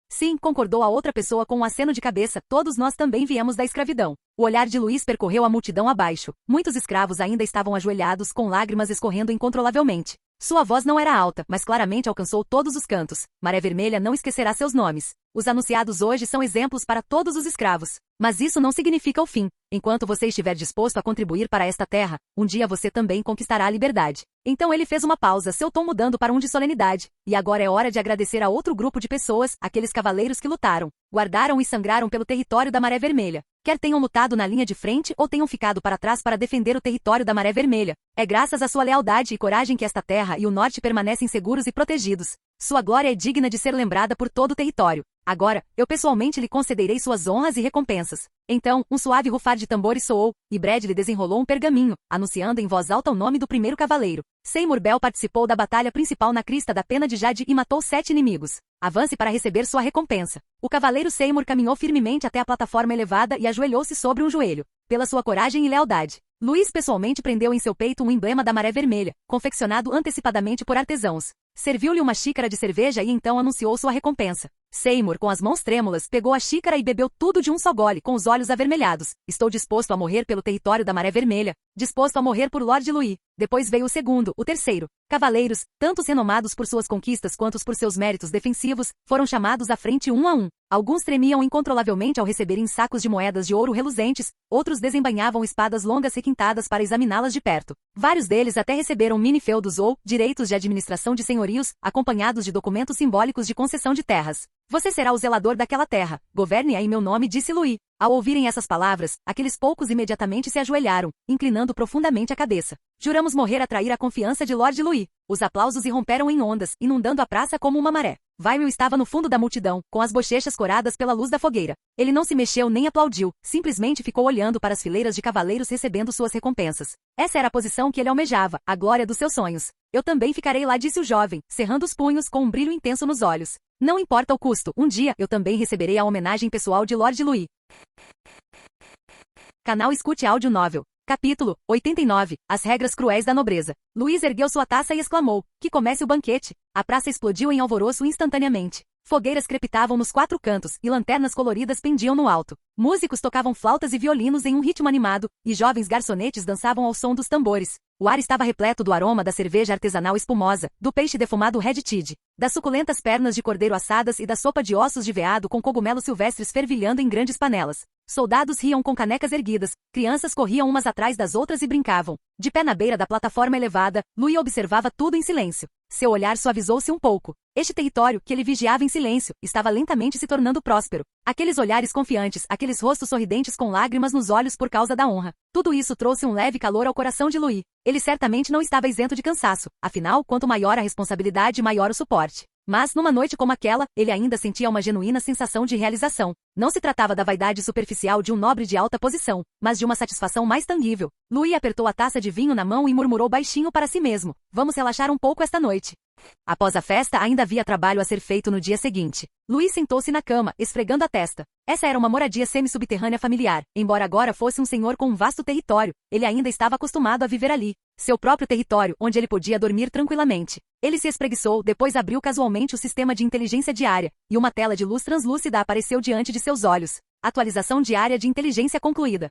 Sim, concordou a outra pessoa com um aceno de cabeça, todos nós também viemos da escravidão. O olhar de Luís percorreu a multidão abaixo. Muitos escravos ainda estavam ajoelhados, com lágrimas escorrendo incontrolavelmente. Sua voz não era alta, mas claramente alcançou todos os cantos. Maré Vermelha não esquecerá seus nomes. Os anunciados hoje são exemplos para todos os escravos. Mas isso não significa o fim. Enquanto você estiver disposto a contribuir para esta terra, um dia você também conquistará a liberdade. Então ele fez uma pausa, seu tom mudando para um de solenidade. E agora é hora de agradecer a outro grupo de pessoas, aqueles cavaleiros que lutaram, guardaram e sangraram pelo território da Maré Vermelha. Quer tenham lutado na linha de frente ou tenham ficado para trás para defender o território da Maré Vermelha. É graças à sua lealdade e coragem que esta terra e o norte permanecem seguros e protegidos. Sua glória é digna de ser lembrada por todo o território. Agora, eu pessoalmente lhe concederei suas honras e recompensas. Então, um suave rufar de tambores soou, e Bradley desenrolou um pergaminho, anunciando em voz alta o nome do primeiro cavaleiro. Seymour Bell participou da batalha principal na crista da Pena de Jade e matou 7 inimigos. Avance para receber sua recompensa. O cavaleiro Seymour caminhou firmemente até a plataforma elevada e ajoelhou-se sobre um joelho. Pela sua coragem e lealdade, Luís pessoalmente prendeu em seu peito um emblema da Maré Vermelha, confeccionado antecipadamente por artesãos. Serviu-lhe uma xícara de cerveja e então anunciou sua recompensa. Seymour, com as mãos trêmulas, pegou a xícara e bebeu tudo de um só gole, com os olhos avermelhados. Estou disposto a morrer pelo território da Maré Vermelha. Disposto a morrer por Lord Louis. Depois veio o segundo, o terceiro. Cavaleiros, tantos renomados por suas conquistas quanto por seus méritos defensivos, foram chamados à frente um a um. Alguns tremiam incontrolavelmente ao receberem sacos de moedas de ouro reluzentes, outros desembainhavam espadas longas requintadas para examiná-las de perto. Vários deles até receberam mini-feudos ou direitos de administração de senhorios, acompanhados de documentos simbólicos de concessão de terras. Você será o zelador daquela terra. Governe-a em meu nome, disse Louis. Ao ouvirem essas palavras, aqueles poucos imediatamente se ajoelharam, inclinando profundamente a cabeça. Juramos morrer a trair a confiança de Lord Louis. Os aplausos irromperam em ondas, inundando a praça como uma maré. Vymil estava no fundo da multidão, com as bochechas coradas pela luz da fogueira. Ele não se mexeu nem aplaudiu, simplesmente ficou olhando para as fileiras de cavaleiros recebendo suas recompensas. Essa era a posição que ele almejava, a glória dos seus sonhos. Eu também ficarei lá, disse o jovem, cerrando os punhos com um brilho intenso nos olhos. Não importa o custo, um dia eu também receberei a homenagem pessoal de Lord Louis. Canal Escute Áudio Novel. Capítulo 89. As regras cruéis da nobreza. Luís ergueu sua taça e exclamou: que comece o banquete. A praça explodiu em alvoroço instantaneamente. Fogueiras crepitavam nos 4 cantos e lanternas coloridas pendiam no alto. Músicos tocavam flautas e violinos em um ritmo animado, e jovens garçonetes dançavam ao som dos tambores. O ar estava repleto do aroma da cerveja artesanal espumosa, do peixe defumado Red Tide, das suculentas pernas de cordeiro assadas e da sopa de ossos de veado com cogumelos silvestres fervilhando em grandes panelas. Soldados riam com canecas erguidas, crianças corriam umas atrás das outras e brincavam. De pé na beira da plataforma elevada, Louis observava tudo em silêncio. Seu olhar suavizou-se um pouco. Este território, que ele vigiava em silêncio, estava lentamente se tornando próspero. Aqueles olhares confiantes, aqueles rostos sorridentes com lágrimas nos olhos por causa da honra. Tudo isso trouxe um leve calor ao coração de Louis. Ele certamente não estava isento de cansaço. Afinal, quanto maior a responsabilidade, maior o suporte. Mas, numa noite como aquela, ele ainda sentia uma genuína sensação de realização. Não se tratava da vaidade superficial de um nobre de alta posição, mas de uma satisfação mais tangível. Louis apertou a taça de vinho na mão e murmurou baixinho para si mesmo: vamos relaxar um pouco esta noite. Após a festa, ainda havia trabalho a ser feito no dia seguinte. Louis sentou-se na cama, esfregando a testa. Essa era uma moradia semi-subterrânea familiar. Embora agora fosse um senhor com um vasto território, ele ainda estava acostumado a viver ali. Seu próprio território, onde ele podia dormir tranquilamente. Ele se espreguiçou, depois abriu casualmente o sistema de inteligência diária, e uma tela de luz translúcida apareceu diante de seus olhos. Atualização diária de inteligência concluída.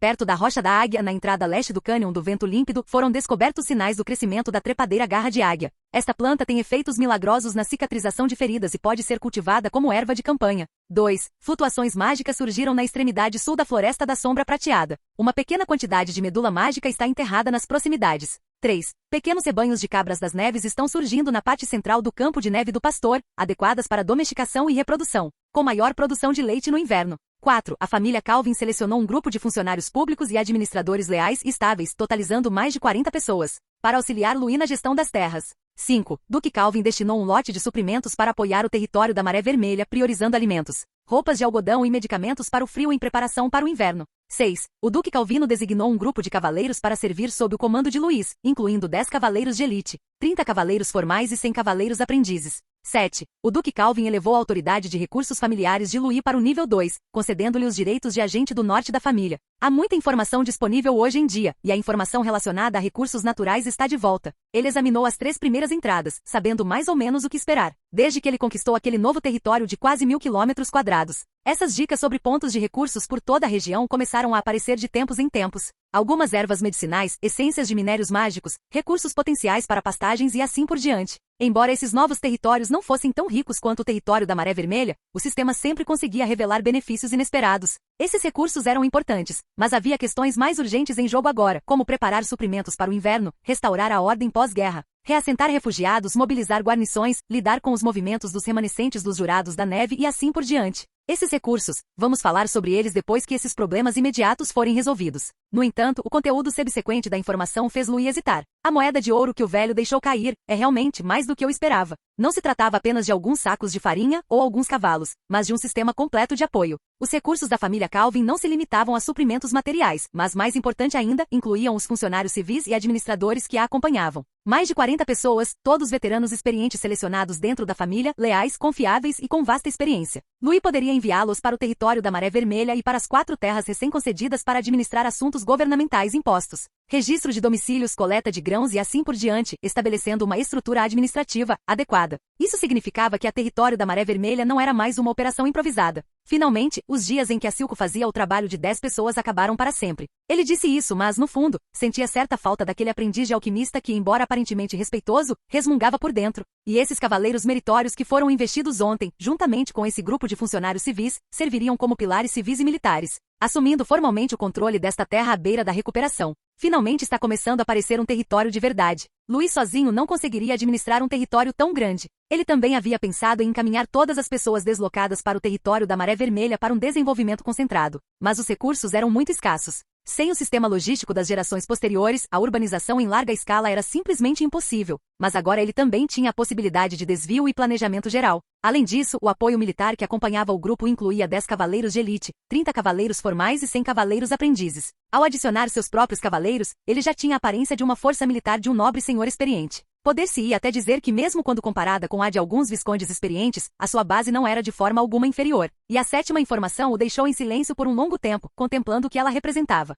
Perto da Rocha da Águia, na entrada leste do cânion do Vento Límpido, foram descobertos sinais do crescimento da trepadeira garra de águia. Esta planta tem efeitos milagrosos na cicatrização de feridas e pode ser cultivada como erva de campanha. 2. Flutuações mágicas surgiram na extremidade sul da Floresta da Sombra Prateada. Uma pequena quantidade de medula mágica está enterrada nas proximidades. 3. Pequenos rebanhos de cabras das neves estão surgindo na parte central do campo de neve do pastor, adequadas para domesticação e reprodução, com maior produção de leite no inverno. 4. A família Calvin selecionou um grupo de funcionários públicos e administradores leais e estáveis, totalizando mais de 40 pessoas, para auxiliar Louis na gestão das terras. 5. Duque Calvin destinou um lote de suprimentos para apoiar o território da Maré Vermelha, priorizando alimentos, roupas de algodão e medicamentos para o frio em preparação para o inverno. 6. O Duque Calvino designou um grupo de cavaleiros para servir sob o comando de Luís, incluindo 10 cavaleiros de elite, 30 cavaleiros formais e 100 cavaleiros aprendizes. 7. O Duque Calvin elevou a autoridade de recursos familiares de Louis para o nível 2, concedendo-lhe os direitos de agente do norte da família. Há muita informação disponível hoje em dia, e a informação relacionada a recursos naturais está de volta. Ele examinou as 3 primeiras entradas, sabendo mais ou menos o que esperar, desde que ele conquistou aquele novo território de quase 1000 quilômetros quadrados. Essas dicas sobre pontos de recursos por toda a região começaram a aparecer de tempos em tempos. Algumas ervas medicinais, essências de minérios mágicos, recursos potenciais para pastagens e assim por diante. Embora esses novos territórios não fossem tão ricos quanto o território da Maré Vermelha, o sistema sempre conseguia revelar benefícios inesperados. Esses recursos eram importantes, mas havia questões mais urgentes em jogo agora, como preparar suprimentos para o inverno, restaurar a ordem pós-guerra, reassentar refugiados, mobilizar guarnições, lidar com os movimentos dos remanescentes dos Jurados da Neve e assim por diante. Esses recursos, vamos falar sobre eles depois que esses problemas imediatos forem resolvidos. No entanto, o conteúdo subsequente da informação fez Louis hesitar. A moeda de ouro que o velho deixou cair é realmente mais do que eu esperava. Não se tratava apenas de alguns sacos de farinha ou alguns cavalos, mas de um sistema completo de apoio. Os recursos da família Calvin não se limitavam a suprimentos materiais, mas mais importante ainda, incluíam os funcionários civis e administradores que a acompanhavam. Mais de 40 pessoas, todos veteranos experientes selecionados dentro da família, leais, confiáveis e com vasta experiência. Louis poderia enviá-los para o território da Maré Vermelha e para as 4 terras recém-concedidas para administrar assuntos governamentais impostos, registro de domicílios, coleta de grãos e assim por diante, estabelecendo uma estrutura administrativa adequada. Isso significava que a território da Maré Vermelha não era mais uma operação improvisada. Finalmente, os dias em que a Silco fazia o trabalho de 10 pessoas acabaram para sempre. Ele disse isso, mas, no fundo, sentia certa falta daquele aprendiz de alquimista que, embora aparentemente respeitoso, resmungava por dentro. E esses cavaleiros meritórios que foram investidos ontem, juntamente com esse grupo de funcionários civis, serviriam como pilares civis e militares, assumindo formalmente o controle desta terra à beira da recuperação. Finalmente está começando a aparecer um território de verdade. Louis sozinho não conseguiria administrar um território tão grande. Ele também havia pensado em encaminhar todas as pessoas deslocadas para o território da Maré Vermelha para um desenvolvimento concentrado. Mas os recursos eram muito escassos. Sem o sistema logístico das gerações posteriores, a urbanização em larga escala era simplesmente impossível. Mas agora ele também tinha a possibilidade de desvio e planejamento geral. Além disso, o apoio militar que acompanhava o grupo incluía 10 cavaleiros de elite, 30 cavaleiros formais e 100 cavaleiros aprendizes. Ao adicionar seus próprios cavaleiros, ele já tinha a aparência de uma força militar de um nobre senhor experiente. Poder-se-ia até dizer que mesmo quando comparada com a de alguns viscondes experientes, a sua base não era de forma alguma inferior. E a 7ª informação o deixou em silêncio por um longo tempo, contemplando o que ela representava.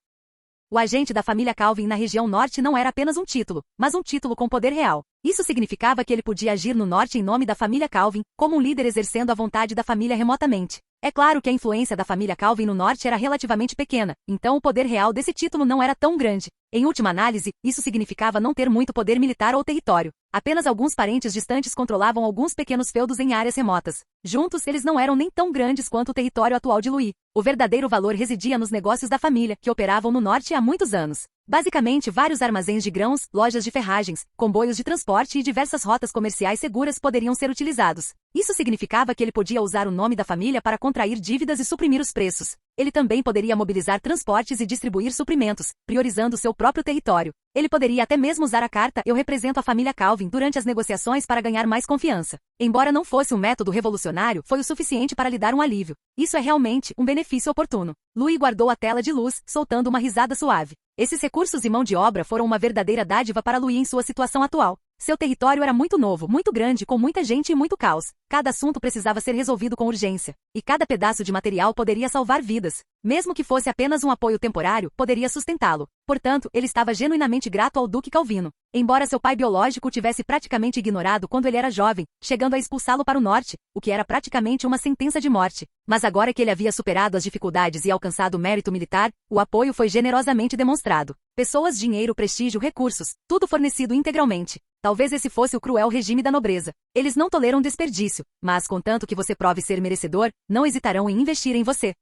O agente da família Calvin na região norte não era apenas um título, mas um título com poder real. Isso significava que ele podia agir no norte em nome da família Calvin, como um líder exercendo a vontade da família remotamente. É claro que a influência da família Calvin no norte era relativamente pequena, então o poder real desse título não era tão grande. Em última análise, isso significava não ter muito poder militar ou território. Apenas alguns parentes distantes controlavam alguns pequenos feudos em áreas remotas. Juntos, eles não eram nem tão grandes quanto o território atual de Louis. O verdadeiro valor residia nos negócios da família, que operavam no norte há muitos anos. Basicamente, vários armazéns de grãos, lojas de ferragens, comboios de transporte e diversas rotas comerciais seguras poderiam ser utilizados. Isso significava que ele podia usar o nome da família para contrair dívidas e suprimir os preços. Ele também poderia mobilizar transportes e distribuir suprimentos, priorizando seu próprio território. Ele poderia até mesmo usar a carta "Eu represento a família Calvin" durante as negociações para ganhar mais confiança. Embora não fosse um método revolucionário, foi o suficiente para lhe dar um alívio. Isso é realmente um benefício oportuno. Louis guardou a tela de luz, soltando uma risada suave. Esses recursos e mão de obra foram uma verdadeira dádiva para Louis em sua situação atual. Seu território era muito novo, muito grande, com muita gente e muito caos. Cada assunto precisava ser resolvido com urgência. E cada pedaço de material poderia salvar vidas. Mesmo que fosse apenas um apoio temporário, poderia sustentá-lo. Portanto, ele estava genuinamente grato ao Duque Calvino. Embora seu pai biológico o tivesse praticamente ignorado quando ele era jovem, chegando a expulsá-lo para o norte, o que era praticamente uma sentença de morte. Mas agora que ele havia superado as dificuldades e alcançado o mérito militar, o apoio foi generosamente demonstrado. Pessoas, dinheiro, prestígio, recursos, tudo fornecido integralmente. Talvez esse fosse o cruel regime da nobreza. Eles não toleram desperdício, mas contanto que você prove ser merecedor, não hesitarão em investir em você.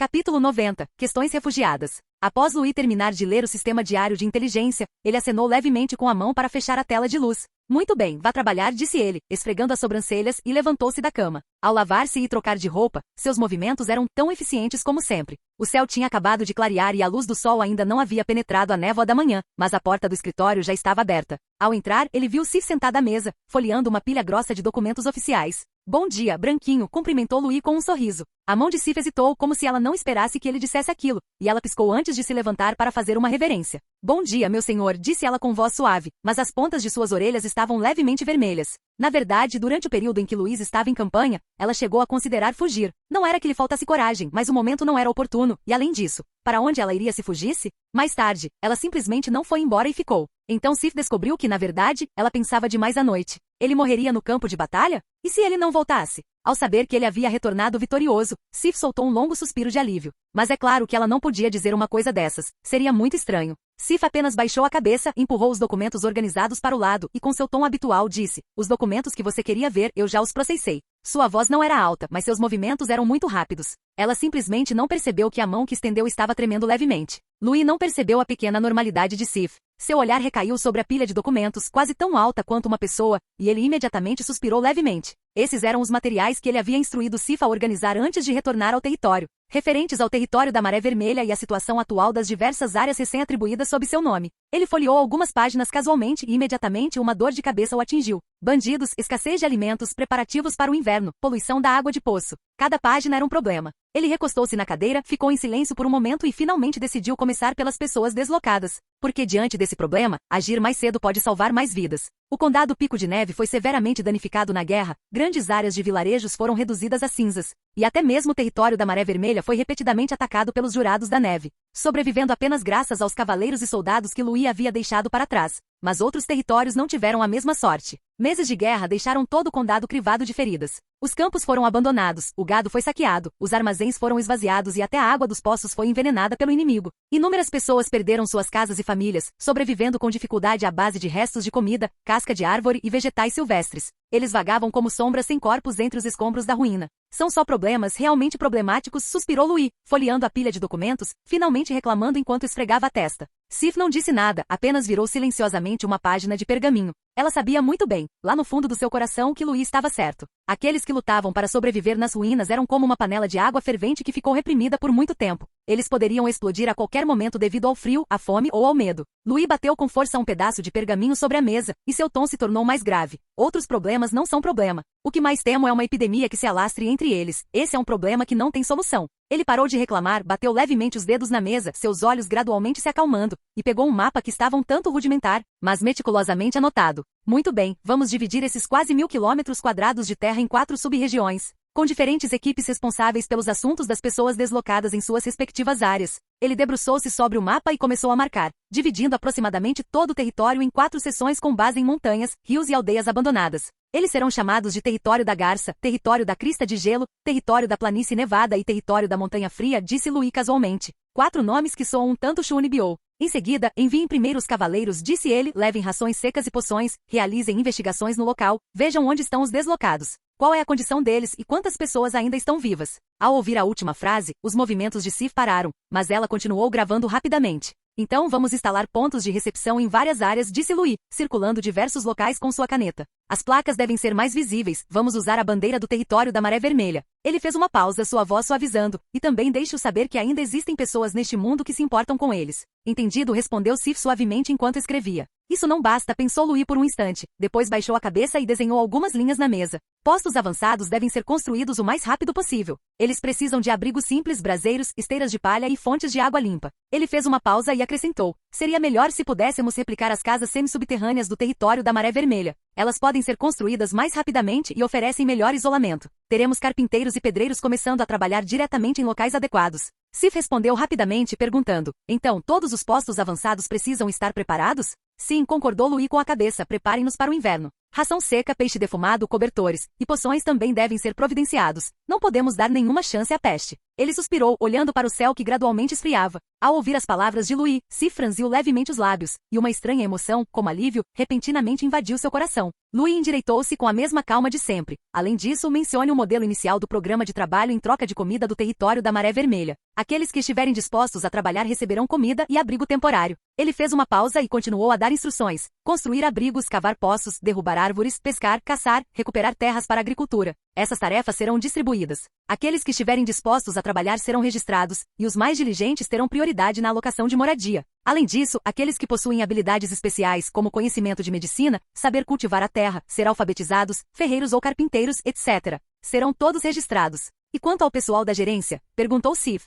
Capítulo 90. Questões refugiadas. Após Louis terminar de ler o sistema diário de inteligência, ele acenou levemente com a mão para fechar a tela de luz. Muito bem, vá trabalhar, disse ele, esfregando as sobrancelhas, e levantou-se da cama. Ao lavar-se e trocar de roupa, seus movimentos eram tão eficientes como sempre. O céu tinha acabado de clarear e a luz do sol ainda não havia penetrado a névoa da manhã, mas a porta do escritório já estava aberta. Ao entrar, ele viu Sif sentada à mesa, folheando uma pilha grossa de documentos oficiais. Bom dia, branquinho, cumprimentou Louis com um sorriso. A mão de Sif hesitou como se ela não esperasse que ele dissesse aquilo, e ela piscou antes de se levantar para fazer uma reverência. Bom dia, meu senhor, disse ela com voz suave, mas as pontas de suas orelhas estavam levemente vermelhas. Na verdade, durante o período em que Louis estava em campanha, ela chegou a considerar fugir. Não era que lhe faltasse coragem, mas o momento não era oportuno, e além disso, para onde ela iria se fugisse? Mais tarde, ela simplesmente não foi embora e ficou. Então Sif descobriu que, na verdade, ela pensava demais à noite. Ele morreria no campo de batalha? E se ele não voltasse? Ao saber que ele havia retornado vitorioso, Sif soltou um longo suspiro de alívio. Mas é claro que ela não podia dizer uma coisa dessas. Seria muito estranho. Sif apenas baixou a cabeça, empurrou os documentos organizados para o lado e com seu tom habitual disse: os documentos que você queria ver, eu já os processei. Sua voz não era alta, mas seus movimentos eram muito rápidos. Ela simplesmente não percebeu que a mão que estendeu estava tremendo levemente. Louis não percebeu a pequena normalidade de Sif. Seu olhar recaiu sobre a pilha de documentos, quase tão alta quanto uma pessoa, e ele imediatamente suspirou levemente. Esses eram os materiais que ele havia instruído Sif a organizar antes de retornar ao território, referentes ao território da Maré Vermelha e à situação atual das diversas áreas recém-atribuídas sob seu nome. Ele folheou algumas páginas casualmente e imediatamente uma dor de cabeça o atingiu. Bandidos, escassez de alimentos, preparativos para o inverno, poluição da água de poço. Cada página era um problema. Ele recostou-se na cadeira, ficou em silêncio por um momento e finalmente decidiu começar pelas pessoas deslocadas. Porque diante desse problema, agir mais cedo pode salvar mais vidas. O condado Pico de Neve foi severamente danificado na guerra, grandes áreas de vilarejos foram reduzidas a cinzas, e até mesmo o território da Maré Vermelha foi repetidamente atacado pelos Jurados da Neve, sobrevivendo apenas graças aos cavaleiros e soldados que Louis havia deixado para trás. Mas outros territórios não tiveram a mesma sorte. Meses de guerra deixaram todo o condado crivado de feridas. Os campos foram abandonados, o gado foi saqueado, os armazéns foram esvaziados e até a água dos poços foi envenenada pelo inimigo. Inúmeras pessoas perderam suas casas e famílias, sobrevivendo com dificuldade à base de restos de comida, casca de árvore e vegetais silvestres. Eles vagavam como sombras sem corpos entre os escombros da ruína. São só problemas realmente problemáticos, suspirou Louis, folheando a pilha de documentos, finalmente reclamando enquanto esfregava a testa. Sif não disse nada, apenas virou silenciosamente uma página de pergaminho. Ela sabia muito bem, lá no fundo do seu coração, que Louis estava certo. Aqueles que lutavam para sobreviver nas ruínas eram como uma panela de água fervente que ficou reprimida por muito tempo. Eles poderiam explodir a qualquer momento devido ao frio, à fome ou ao medo. Louis bateu com força um pedaço de pergaminho sobre a mesa, e seu tom se tornou mais grave. Outros problemas não são problema. O que mais temo é uma epidemia que se alastre entre eles. Esse é um problema que não tem solução. Ele parou de reclamar, bateu levemente os dedos na mesa, seus olhos gradualmente se acalmando, e pegou um mapa que estava um tanto rudimentar, mas meticulosamente anotado. Muito bem, vamos dividir esses quase 1000 quilômetros quadrados de terra em 4 sub-regiões, com diferentes equipes responsáveis pelos assuntos das pessoas deslocadas em suas respectivas áreas. Ele debruçou-se sobre o mapa e começou a marcar, dividindo aproximadamente todo o território em 4 seções com base em montanhas, rios e aldeias abandonadas. Eles serão chamados de Território da Garça, Território da Crista de Gelo, Território da Planície Nevada e Território da Montanha Fria, disse Louis casualmente. 4 nomes que soam um tanto Chunibiou. Em seguida, enviem primeiro os cavaleiros, disse ele, levem rações secas e poções, realizem investigações no local, vejam onde estão os deslocados. Qual é a condição deles e quantas pessoas ainda estão vivas? Ao ouvir a última frase, os movimentos de Sif pararam, mas ela continuou gravando rapidamente. Então vamos instalar pontos de recepção em várias áreas, disse Louis, circulando diversos locais com sua caneta. As placas devem ser mais visíveis, vamos usar a bandeira do território da Maré Vermelha. Ele fez uma pausa, sua voz suavizando, e também deixe-o saber que ainda existem pessoas neste mundo que se importam com eles. Entendido, respondeu Sif suavemente enquanto escrevia. Isso não basta, pensou Louis por um instante, depois baixou a cabeça e desenhou algumas linhas na mesa. Postos avançados devem ser construídos o mais rápido possível. Eles precisam de abrigos simples, braseiros, esteiras de palha e fontes de água limpa. Ele fez uma pausa e acrescentou. Seria melhor se pudéssemos replicar as casas semi-subterrâneas do território da Maré Vermelha. Elas podem ser construídas mais rapidamente e oferecem melhor isolamento. Teremos carpinteiros e pedreiros começando a trabalhar diretamente em locais adequados. Sif respondeu rapidamente perguntando. Então, todos os postos avançados precisam estar preparados? Sim, concordou Louis com a cabeça, preparem-nos para o inverno. Ração seca, peixe defumado, cobertores e poções também devem ser providenciados. Não podemos dar nenhuma chance à peste. Ele suspirou, olhando para o céu que gradualmente esfriava. Ao ouvir as palavras de Louis, Sif franziu levemente os lábios, e uma estranha emoção, como alívio, repentinamente invadiu seu coração. Louis endireitou-se com a mesma calma de sempre. Além disso, mencione o modelo inicial do programa de trabalho em troca de comida do território da Maré Vermelha. Aqueles que estiverem dispostos a trabalhar receberão comida e abrigo temporário. Ele fez uma pausa e continuou a dar instruções. Construir abrigos, cavar poços, derrubar árvores, pescar, caçar, recuperar terras para a agricultura. Essas tarefas serão distribuídas. Aqueles que estiverem dispostos a trabalhar serão registrados, e os mais diligentes terão prioridade na alocação de moradia. Além disso, aqueles que possuem habilidades especiais como conhecimento de medicina, saber cultivar a terra, ser alfabetizados, ferreiros ou carpinteiros, etc., serão todos registrados. E quanto ao pessoal da gerência? Perguntou Sif.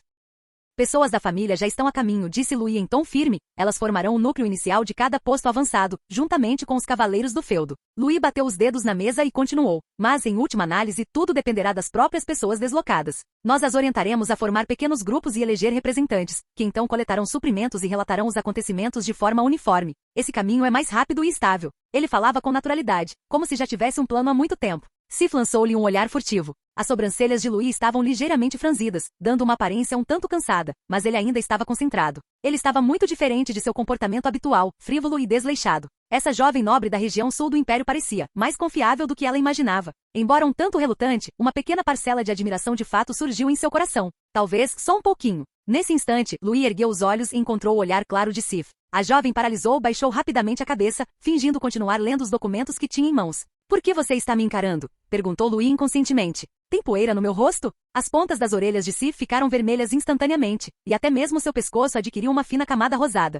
Pessoas da família já estão a caminho, disse Louis em tom firme. Elas formarão o núcleo inicial de cada posto avançado, juntamente com os cavaleiros do feudo. Louis bateu os dedos na mesa e continuou. Mas, em última análise, tudo dependerá das próprias pessoas deslocadas. Nós as orientaremos a formar pequenos grupos e eleger representantes, que então coletarão suprimentos e relatarão os acontecimentos de forma uniforme. Esse caminho é mais rápido e estável. Ele falava com naturalidade, como se já tivesse um plano há muito tempo. Sif lançou-lhe um olhar furtivo. As sobrancelhas de Louis estavam ligeiramente franzidas, dando uma aparência um tanto cansada, mas ele ainda estava concentrado. Ele estava muito diferente de seu comportamento habitual, frívolo e desleixado. Essa jovem nobre da região sul do Império parecia mais confiável do que ela imaginava. Embora um tanto relutante, uma pequena parcela de admiração de fato surgiu em seu coração. Talvez só um pouquinho. Nesse instante, Louis ergueu os olhos e encontrou o olhar claro de Sif. A jovem paralisou, baixou rapidamente a cabeça, fingindo continuar lendo os documentos que tinha em mãos. Por que você está me encarando? Perguntou Louis inconscientemente. Tem poeira no meu rosto? As pontas das orelhas de Sif ficaram vermelhas instantaneamente, e até mesmo seu pescoço adquiriu uma fina camada rosada.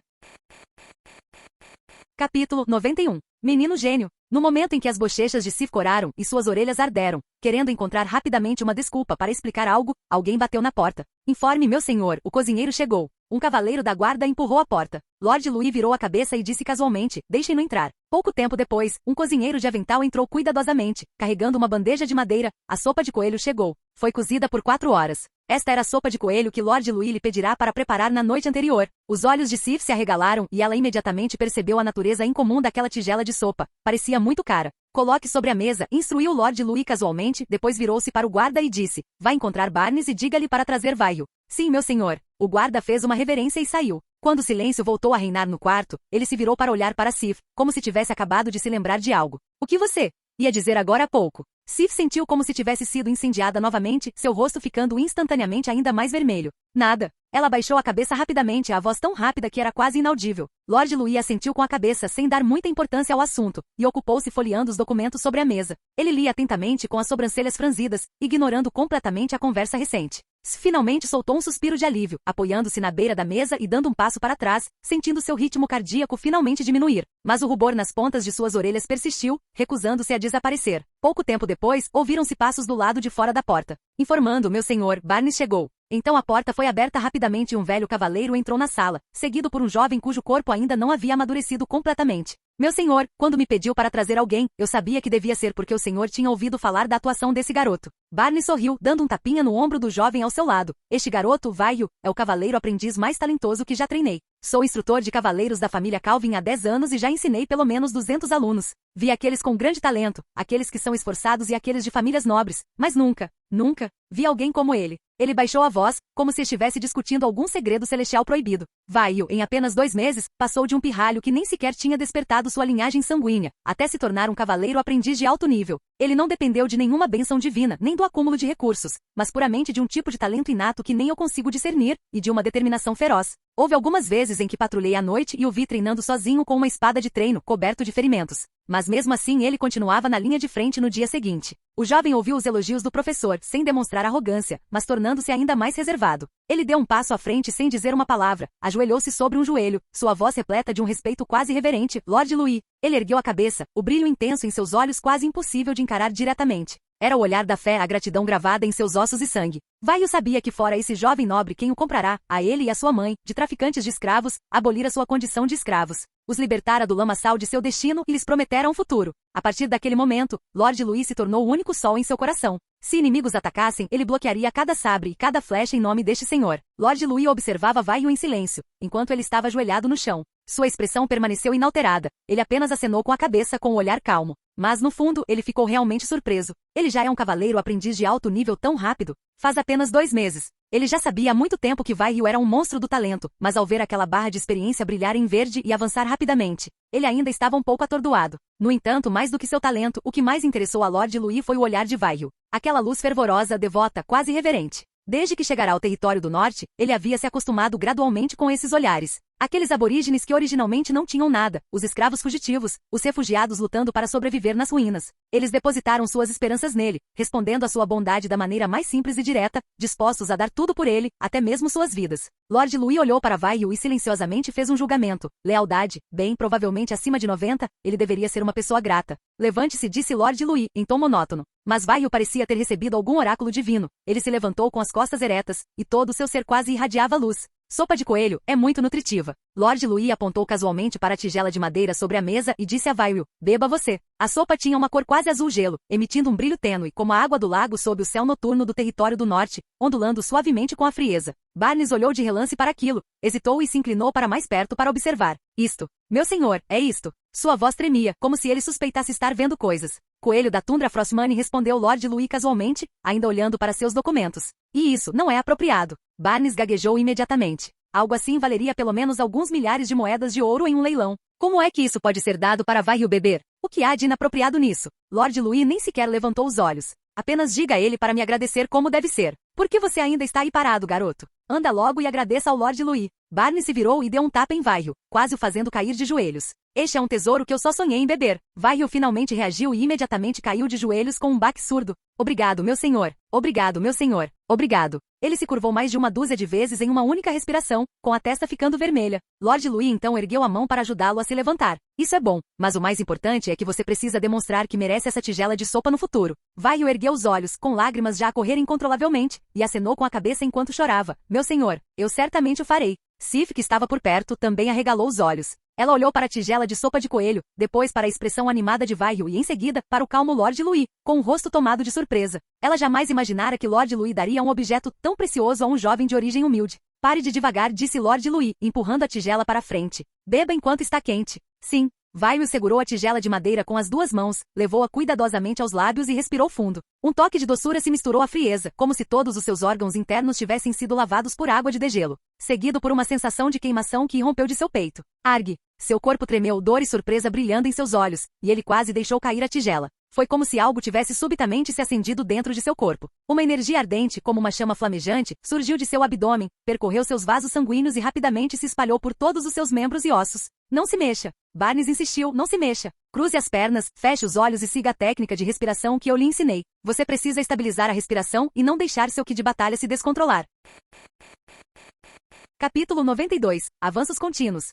Capítulo 91. Menino gênio. No momento em que as bochechas de Sif coraram e suas orelhas arderam, querendo encontrar rapidamente uma desculpa para explicar algo, alguém bateu na porta. Informe, meu senhor, o cozinheiro chegou. Um cavaleiro da guarda empurrou a porta. Lord Louis virou a cabeça e disse casualmente, deixem-no entrar. Pouco tempo depois, um cozinheiro de avental entrou cuidadosamente, carregando uma bandeja de madeira. A sopa de coelho chegou. Foi cozida por 4 horas. Esta era a sopa de coelho que Lord Louis lhe pedirá para preparar na noite anterior. Os olhos de Sif se arregalaram e ela imediatamente percebeu a natureza incomum daquela tigela de sopa. Parecia muito cara. Coloque sobre a mesa, instruiu Lord Louis casualmente, depois virou-se para o guarda e disse, vá encontrar Barnes e diga-lhe para trazer Vaio. Sim, meu senhor. O guarda fez uma reverência e saiu. Quando o silêncio voltou a reinar no quarto, ele se virou para olhar para Sif, como se tivesse acabado de se lembrar de algo. O que você ia dizer agora há pouco? Sif sentiu como se tivesse sido incendiada novamente, seu rosto ficando instantaneamente ainda mais vermelho. Nada. Ela baixou a cabeça rapidamente, a voz tão rápida que era quase inaudível. Lord Louis assentiu com a cabeça sem dar muita importância ao assunto, e ocupou-se folheando os documentos sobre a mesa. Ele lia atentamente com as sobrancelhas franzidas, ignorando completamente a conversa recente. Finalmente soltou um suspiro de alívio, apoiando-se na beira da mesa e dando um passo para trás, sentindo seu ritmo cardíaco finalmente diminuir. Mas o rubor nas pontas de suas orelhas persistiu, recusando-se a desaparecer. Pouco tempo depois, ouviram-se passos do lado de fora da porta. Informando, meu senhor, Barnes chegou. Então a porta foi aberta rapidamente e um velho cavaleiro entrou na sala, seguido por um jovem cujo corpo ainda não havia amadurecido completamente. Meu senhor, quando me pediu para trazer alguém, eu sabia que devia ser porque o senhor tinha ouvido falar da atuação desse garoto. Barney sorriu, dando um tapinha no ombro do jovem ao seu lado. Este garoto, Vaio, é o cavaleiro aprendiz mais talentoso que já treinei. Sou instrutor de cavaleiros da família Calvin há 10 anos e já ensinei pelo menos 200 alunos. Vi aqueles com grande talento, aqueles que são esforçados e aqueles de famílias nobres, mas nunca vi alguém como ele. Ele baixou a voz, como se estivesse discutindo algum segredo celestial proibido. Vaio, em apenas 2 meses, passou de um pirralho que nem sequer tinha despertado sua linhagem sanguínea, até se tornar um cavaleiro aprendiz de alto nível. Ele não dependeu de nenhuma bênção divina, nem do acúmulo de recursos, mas puramente de um tipo de talento inato que nem eu consigo discernir, e de uma determinação feroz. Houve algumas vezes em que patrulhei à noite e o vi treinando sozinho com uma espada de treino, coberto de ferimentos. Mas mesmo assim ele continuava na linha de frente no dia seguinte. O jovem ouviu os elogios do professor, sem demonstrar arrogância, mas tornando-se ainda mais reservado. Ele deu um passo à frente sem dizer uma palavra, ajoelhou-se sobre um joelho, sua voz repleta de um respeito quase reverente. Lord Louis. Ele ergueu a cabeça, o brilho intenso em seus olhos quase impossível de encarar diretamente. Era o olhar da fé, a gratidão gravada em seus ossos e sangue. Vaio sabia que fora esse jovem nobre quem o comprará, a ele e a sua mãe, de traficantes de escravos, abolir a sua condição de escravos. Os libertara do lamaçal de seu destino e lhes prometera um futuro. A partir daquele momento, Lord Louis se tornou o único sol em seu coração. Se inimigos atacassem, ele bloquearia cada sabre e cada flecha em nome deste senhor. Lord Louis observava Vaio em silêncio, enquanto ele estava ajoelhado no chão. Sua expressão permaneceu inalterada. Ele apenas acenou com a cabeça com um olhar calmo. Mas, no fundo, ele ficou realmente surpreso. Ele já é um cavaleiro aprendiz de alto nível tão rápido. Faz apenas 2 meses. Ele já sabia há muito tempo que Vai Yu era um monstro do talento, mas ao ver aquela barra de experiência brilhar em verde e avançar rapidamente, ele ainda estava um pouco atordoado. No entanto, mais do que seu talento, o que mais interessou a Lord Louis foi o olhar de Vai Yu. Aquela luz fervorosa, devota, quase reverente. Desde que chegara ao território do norte, ele havia se acostumado gradualmente com esses olhares. Aqueles aborígenes que originalmente não tinham nada, os escravos fugitivos, os refugiados lutando para sobreviver nas ruínas. Eles depositaram suas esperanças nele, respondendo à sua bondade da maneira mais simples e direta, dispostos a dar tudo por ele, até mesmo suas vidas. Lord Louis olhou para Vai Yu e silenciosamente fez um julgamento. Lealdade, bem, provavelmente acima de 90, ele deveria ser uma pessoa grata. Levante-se, disse Lord Louis, em tom monótono. Mas Vai Yu parecia ter recebido algum oráculo divino. Ele se levantou com as costas eretas, e todo o seu ser quase irradiava luz. Sopa de coelho é muito nutritiva. Lord Louis apontou casualmente para a tigela de madeira sobre a mesa e disse a Vai Yu, beba você. A sopa tinha uma cor quase azul gelo, emitindo um brilho tênue como a água do lago sob o céu noturno do território do norte, ondulando suavemente com a frieza. Barnes olhou de relance para aquilo, hesitou e se inclinou para mais perto para observar. Isto, meu senhor, é isto. Sua voz tremia, como se ele suspeitasse estar vendo coisas. Coelho da Tundra Frostmane, respondeu Lord Louis casualmente, ainda olhando para seus documentos. E isso não é apropriado. Barnes gaguejou imediatamente. Algo assim valeria pelo menos alguns milhares de moedas de ouro em um leilão. Como é que isso pode ser dado para Vai Yu beber? O que há de inapropriado nisso? Lord Louis nem sequer levantou os olhos. Apenas diga a ele para me agradecer como deve ser. Por que você ainda está aí parado, garoto? Anda logo e agradeça ao Lord Louis. Barnes se virou e deu um tapa em Vai Yu, quase o fazendo cair de joelhos. Este é um tesouro que eu só sonhei em beber. Vai Yu finalmente reagiu e imediatamente caiu de joelhos com um baque surdo. Obrigado, meu senhor. Obrigado, meu senhor. Obrigado. Ele se curvou mais de uma dúzia de vezes em uma única respiração, com a testa ficando vermelha. Lord Louis então ergueu a mão para ajudá-lo a se levantar. Isso é bom, mas o mais importante é que você precisa demonstrar que merece essa tigela de sopa no futuro. Vai Yu ergueu os olhos, com lágrimas já a correr incontrolavelmente, e acenou com a cabeça enquanto chorava. Meu senhor, eu certamente o farei. Sif, que estava por perto, também arregalou os olhos. Ela olhou para a tigela de sopa de coelho, depois para a expressão animada de Vai Yu e em seguida para o calmo Lord Louis, com o rosto tomado de surpresa. Ela jamais imaginara que Lord Louis daria um objeto tão precioso a um jovem de origem humilde. Pare de devagar, disse Lord Louis, empurrando a tigela para a frente. Beba enquanto está quente. Sim. Vai Yu segurou a tigela de madeira com as 2 mãos, levou-a cuidadosamente aos lábios e respirou fundo. Um toque de doçura se misturou à frieza, como se todos os seus órgãos internos tivessem sido lavados por água de degelo, seguido por uma sensação de queimação que irrompeu de seu peito. Argue! Seu corpo tremeu, dor e surpresa brilhando em seus olhos, e ele quase deixou cair a tigela. Foi como se algo tivesse subitamente se acendido dentro de seu corpo. Uma energia ardente, como uma chama flamejante, surgiu de seu abdômen, percorreu seus vasos sanguíneos e rapidamente se espalhou por todos os seus membros e ossos. Não se mexa. Barnes insistiu, não se mexa. Cruze as pernas, feche os olhos e siga a técnica de respiração que eu lhe ensinei. Você precisa estabilizar a respiração e não deixar seu ki de batalha se descontrolar. Capítulo 92. Avanços contínuos.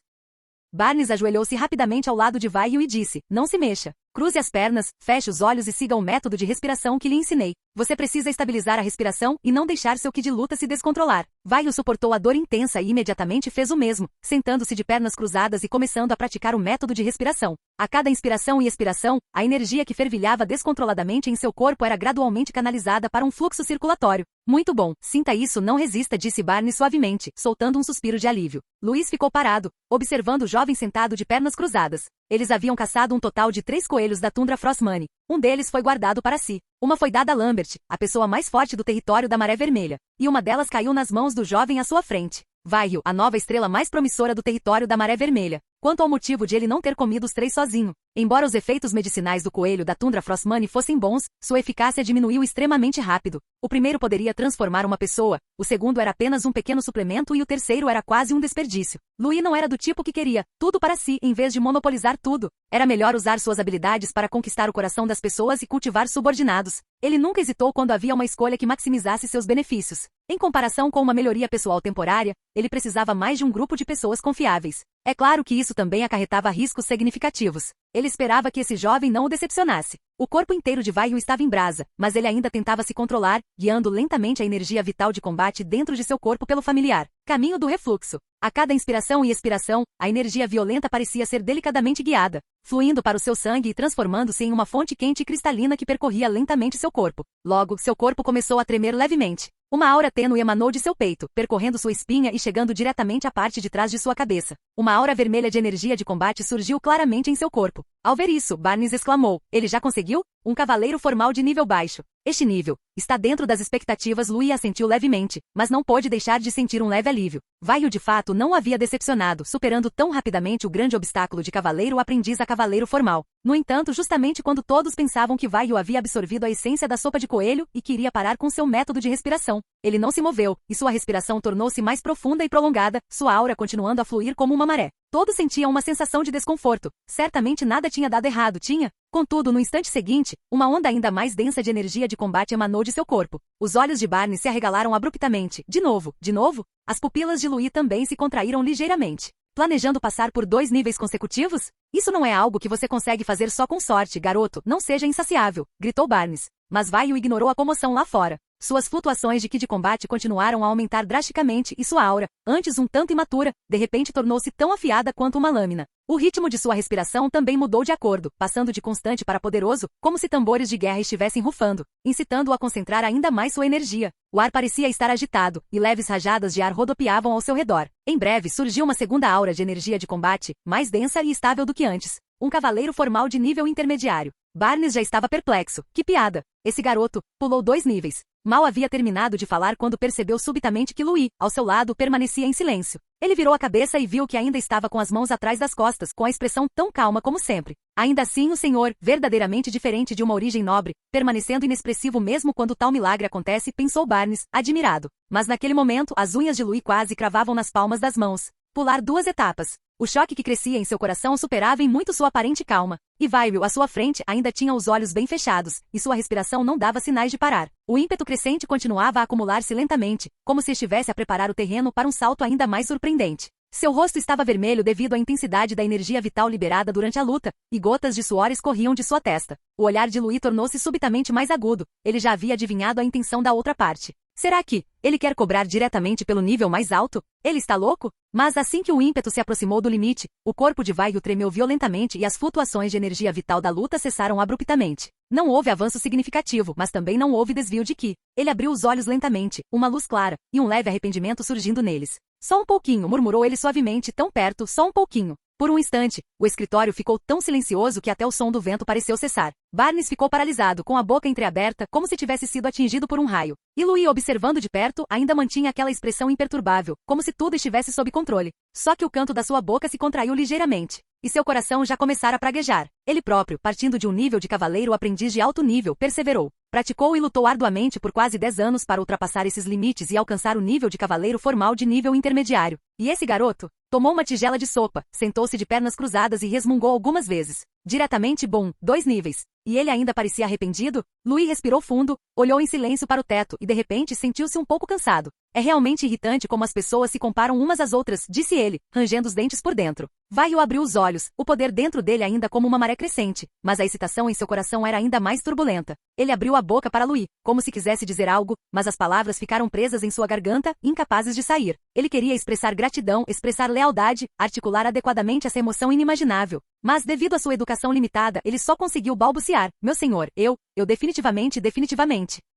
Barnes ajoelhou-se rapidamente ao lado de Vai Yu e disse, não se mexa. Cruze as pernas, feche os olhos e siga o método de respiração que lhe ensinei. Você precisa estabilizar a respiração e não deixar seu ki de luta se descontrolar. Vai Yu suportou a dor intensa e imediatamente fez o mesmo, sentando-se de pernas cruzadas e começando a praticar o método de respiração. A cada inspiração e expiração, a energia que fervilhava descontroladamente em seu corpo era gradualmente canalizada para um fluxo circulatório. Muito bom, sinta isso, não resista, disse Barnes suavemente, soltando um suspiro de alívio. Luiz ficou parado, observando o jovem sentado de pernas cruzadas. Eles haviam caçado um total de 3 coelhos da Tundra Frostmane. Um deles foi guardado para si. Uma foi dada a Lambert, a pessoa mais forte do território da Maré Vermelha. E uma delas caiu nas mãos do jovem à sua frente. Vai Yu, a nova estrela mais promissora do território da Maré Vermelha. Quanto ao motivo de ele não ter comido os 3 sozinho. Embora os efeitos medicinais do coelho da Tundra Frostmane fossem bons, sua eficácia diminuiu extremamente rápido. O primeiro poderia transformar uma pessoa, o segundo era apenas um pequeno suplemento e o terceiro era quase um desperdício. Louis não era do tipo que queria tudo para si em vez de monopolizar tudo. Era melhor usar suas habilidades para conquistar o coração das pessoas e cultivar subordinados. Ele nunca hesitou quando havia uma escolha que maximizasse seus benefícios. Em comparação com uma melhoria pessoal temporária, ele precisava mais de um grupo de pessoas confiáveis. É claro que isso também acarretava riscos significativos. Ele esperava que esse jovem não o decepcionasse. O corpo inteiro de Vai Yu estava em brasa, mas ele ainda tentava se controlar, guiando lentamente a energia vital de combate dentro de seu corpo pelo familiar caminho do refluxo. A cada inspiração e expiração, a energia violenta parecia ser delicadamente guiada, fluindo para o seu sangue e transformando-se em uma fonte quente e cristalina que percorria lentamente seu corpo. Logo, seu corpo começou a tremer levemente. Uma aura tênue emanou de seu peito, percorrendo sua espinha e chegando diretamente à parte de trás de sua cabeça. Uma aura vermelha de energia de combate surgiu claramente em seu corpo. Ao ver isso, Barnes exclamou: ele já conseguiu? Um cavaleiro formal de nível baixo. Este nível está dentro das expectativas. Louis assentiu levemente, mas não pôde deixar de sentir um leve alívio. Vaio de fato não o havia decepcionado, superando tão rapidamente o grande obstáculo de cavaleiro aprendiz a cavaleiro formal. No entanto, justamente quando todos pensavam que Vaio havia absorvido a essência da sopa de coelho e que iria parar com seu método de respiração, ele não se moveu, e sua respiração tornou-se mais profunda e prolongada, sua aura continuando a fluir como uma maré. Todos sentiam uma sensação de desconforto. Certamente nada tinha dado errado, tinha? Contudo, no instante seguinte, uma onda ainda mais densa de energia de combate emanou de seu corpo. Os olhos de Barnes se arregalaram abruptamente. De novo? De novo? As pupilas de Louis também se contraíram ligeiramente. Planejando passar por 2 níveis consecutivos? Isso não é algo que você consegue fazer só com sorte, garoto. Não seja insaciável, gritou Barnes. Mas Vaio ignorou a comoção lá fora. Suas flutuações de ki de combate continuaram a aumentar drasticamente e sua aura, antes um tanto imatura, de repente tornou-se tão afiada quanto uma lâmina. O ritmo de sua respiração também mudou de acordo, passando de constante para poderoso, como se tambores de guerra estivessem rufando, incitando-o a concentrar ainda mais sua energia. O ar parecia estar agitado, e leves rajadas de ar rodopiavam ao seu redor. Em breve surgiu uma segunda aura de energia de combate, mais densa e estável do que antes. Um cavaleiro formal de nível intermediário. Barnes já estava perplexo. Que piada! Esse garoto pulou 2 níveis. Mal havia terminado de falar quando percebeu subitamente que Louis, ao seu lado, permanecia em silêncio. Ele virou a cabeça e viu que ainda estava com as mãos atrás das costas, com a expressão tão calma como sempre. Ainda assim, o senhor, verdadeiramente diferente de uma origem nobre, permanecendo inexpressivo mesmo quando tal milagre acontece, pensou Barnes, admirado. Mas naquele momento, as unhas de Louis quase cravavam nas palmas das mãos. Pular 2 etapas. O choque que crescia em seu coração superava em muito sua aparente calma. E Vaio, à sua frente, ainda tinha os olhos bem fechados, e sua respiração não dava sinais de parar. O ímpeto crescente continuava a acumular-se lentamente, como se estivesse a preparar o terreno para um salto ainda mais surpreendente. Seu rosto estava vermelho devido à intensidade da energia vital liberada durante a luta, e gotas de suor escorriam de sua testa. O olhar de Louis tornou-se subitamente mais agudo. Ele já havia adivinhado a intenção da outra parte. Será que ele quer cobrar diretamente pelo nível mais alto? Ele está louco? Mas assim que o ímpeto se aproximou do limite, o corpo de Vaio tremeu violentamente e as flutuações de energia vital da luta cessaram abruptamente. Não houve avanço significativo, mas também não houve desvio de ki. Ele abriu os olhos lentamente, uma luz clara, e um leve arrependimento surgindo neles. Só um pouquinho, murmurou ele suavemente, tão perto, só um pouquinho. Por um instante, o escritório ficou tão silencioso que até o som do vento pareceu cessar. Barnes ficou paralisado, com a boca entreaberta, como se tivesse sido atingido por um raio. E Louis, observando de perto, ainda mantinha aquela expressão imperturbável, como se tudo estivesse sob controle. Só que o canto da sua boca se contraiu ligeiramente. E seu coração já começara a praguejar. Ele próprio, partindo de um nível de cavaleiro aprendiz de alto nível, perseverou. Praticou e lutou arduamente por quase 10 anos para ultrapassar esses limites e alcançar o nível de cavaleiro formal de nível intermediário. E esse garoto tomou uma tigela de sopa, sentou-se de pernas cruzadas e resmungou algumas vezes. Diretamente bom, 2 níveis. E ele ainda parecia arrependido? Louis respirou fundo, olhou em silêncio para o teto e de repente sentiu-se um pouco cansado. É realmente irritante como as pessoas se comparam umas às outras, disse ele, rangendo os dentes por dentro. Vaio abriu os olhos, o poder dentro dele ainda como uma maré crescente, mas a excitação em seu coração era ainda mais turbulenta. Ele abriu a boca para Louis, como se quisesse dizer algo, mas as palavras ficaram presas em sua garganta, incapazes de sair. Ele queria expressar gratidão, expressar lealdade, articular adequadamente essa emoção inimaginável. Mas devido à sua educação limitada, ele só conseguiu balbuciar. Meu senhor, eu definitivamente.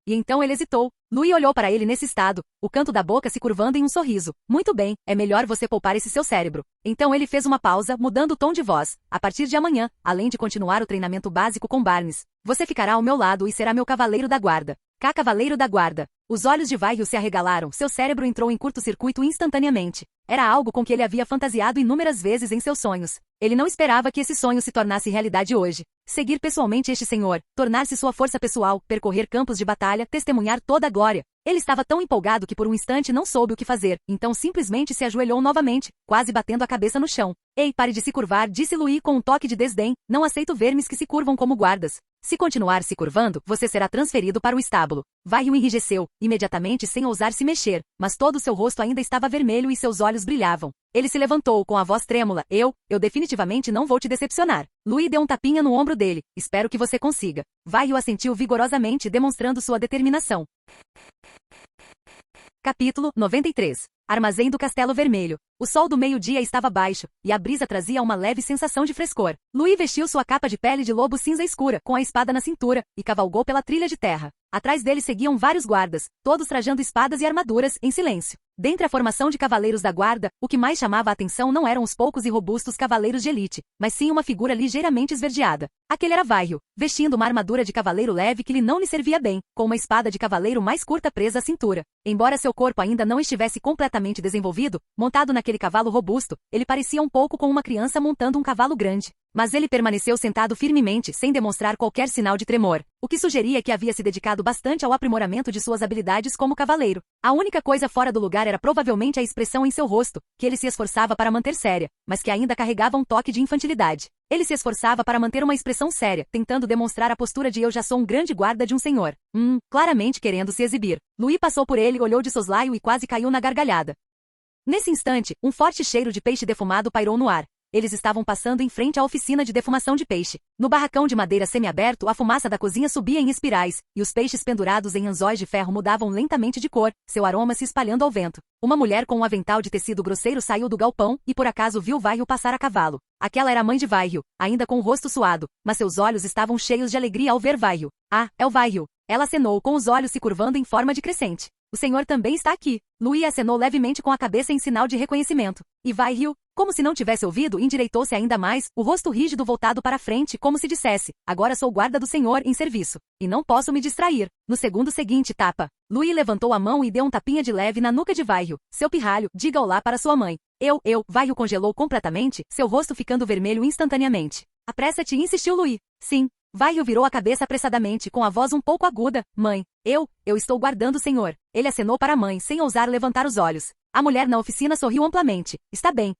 E então ele hesitou. Louis olhou para ele nesse estado, o canto da boca se curvando em um sorriso. Muito bem, é melhor você poupar esse seu cérebro. Então ele fez uma pausa, mudando o tom de voz. A partir de amanhã, além de continuar o treinamento básico com Barnes, você ficará ao meu lado e será meu cavaleiro da guarda. Cavaleiro da guarda. Os olhos de Vaio se arregalaram, seu cérebro entrou em curto-circuito instantaneamente. Era algo com que ele havia fantasiado inúmeras vezes em seus sonhos. Ele não esperava que esse sonho se tornasse realidade hoje. Seguir pessoalmente este senhor, tornar-se sua força pessoal, percorrer campos de batalha, testemunhar toda a glória. Ele estava tão empolgado que por um instante não soube o que fazer, então simplesmente se ajoelhou novamente, quase batendo a cabeça no chão. Ei, pare de se curvar, disse Louis com um toque de desdém, não aceito vermes que se curvam como guardas. Se continuar se curvando, você será transferido para o estábulo. Vaio enrijeceu, imediatamente sem ousar se mexer, mas todo seu rosto ainda estava vermelho e seus olhos brilhavam. Ele se levantou com a voz trêmula. Eu definitivamente não vou te decepcionar. Louis deu um tapinha no ombro dele. Espero que você consiga. Vaio assentiu vigorosamente, demonstrando sua determinação. Capítulo 93. Armazém do Castelo Vermelho. O sol do meio-dia estava baixo, e a brisa trazia uma leve sensação de frescor. Louis vestiu sua capa de pele de lobo cinza escura, com a espada na cintura, e cavalgou pela trilha de terra. Atrás dele seguiam vários guardas, todos trajando espadas e armaduras, em silêncio. Dentre a formação de cavaleiros da guarda, o que mais chamava a atenção não eram os poucos e robustos cavaleiros de elite, mas sim uma figura ligeiramente esverdeada. Aquele era Vairil, vestindo uma armadura de cavaleiro leve que não lhe servia bem, com uma espada de cavaleiro mais curta presa à cintura. Embora seu corpo ainda não estivesse completamente desenvolvido, montado naquele cavalo robusto, ele parecia um pouco com uma criança montando um cavalo grande. Mas ele permaneceu sentado firmemente, sem demonstrar qualquer sinal de tremor, o que sugeria que havia se dedicado bastante ao aprimoramento de suas habilidades como cavaleiro. A única coisa fora do lugar era provavelmente a expressão em seu rosto, que ele se esforçava para manter séria, mas que ainda carregava um toque de infantilidade. Ele se esforçava para manter uma expressão séria, tentando demonstrar a postura de eu já sou um grande guarda de um senhor. Claramente querendo se exibir. Louis passou por ele, olhou de soslaio e quase caiu na gargalhada. Nesse instante, um forte cheiro de peixe defumado pairou no ar. Eles estavam passando em frente à oficina de defumação de peixe. No barracão de madeira semiaberto, a fumaça da cozinha subia em espirais, e os peixes pendurados em anzóis de ferro mudavam lentamente de cor, seu aroma se espalhando ao vento. Uma mulher com um avental de tecido grosseiro saiu do galpão e por acaso viu Vairil passar a cavalo. Aquela era a mãe de Vairil, ainda com o rosto suado, mas seus olhos estavam cheios de alegria ao ver Vairil. Ah, é o Vairil. Ela acenou com os olhos se curvando em forma de crescente. O senhor também está aqui. Louis acenou levemente com a cabeça em sinal de reconhecimento. E Vairil, como se não tivesse ouvido, endireitou-se ainda mais, o rosto rígido voltado para a frente, como se dissesse, agora sou guarda do senhor em serviço. E não posso me distrair. No segundo seguinte, tapa. Louis levantou a mão e deu um tapinha de leve na nuca de Vairil. Seu pirralho, diga olá para sua mãe. Vairil congelou completamente, seu rosto ficando vermelho instantaneamente. Apressa-te, insistiu Louis. Sim. Vairil virou a cabeça apressadamente, com a voz um pouco aguda. Mãe, eu estou guardando o senhor. Ele acenou para a mãe, sem ousar levantar os olhos. A mulher na oficina sorriu amplamente. Está bem,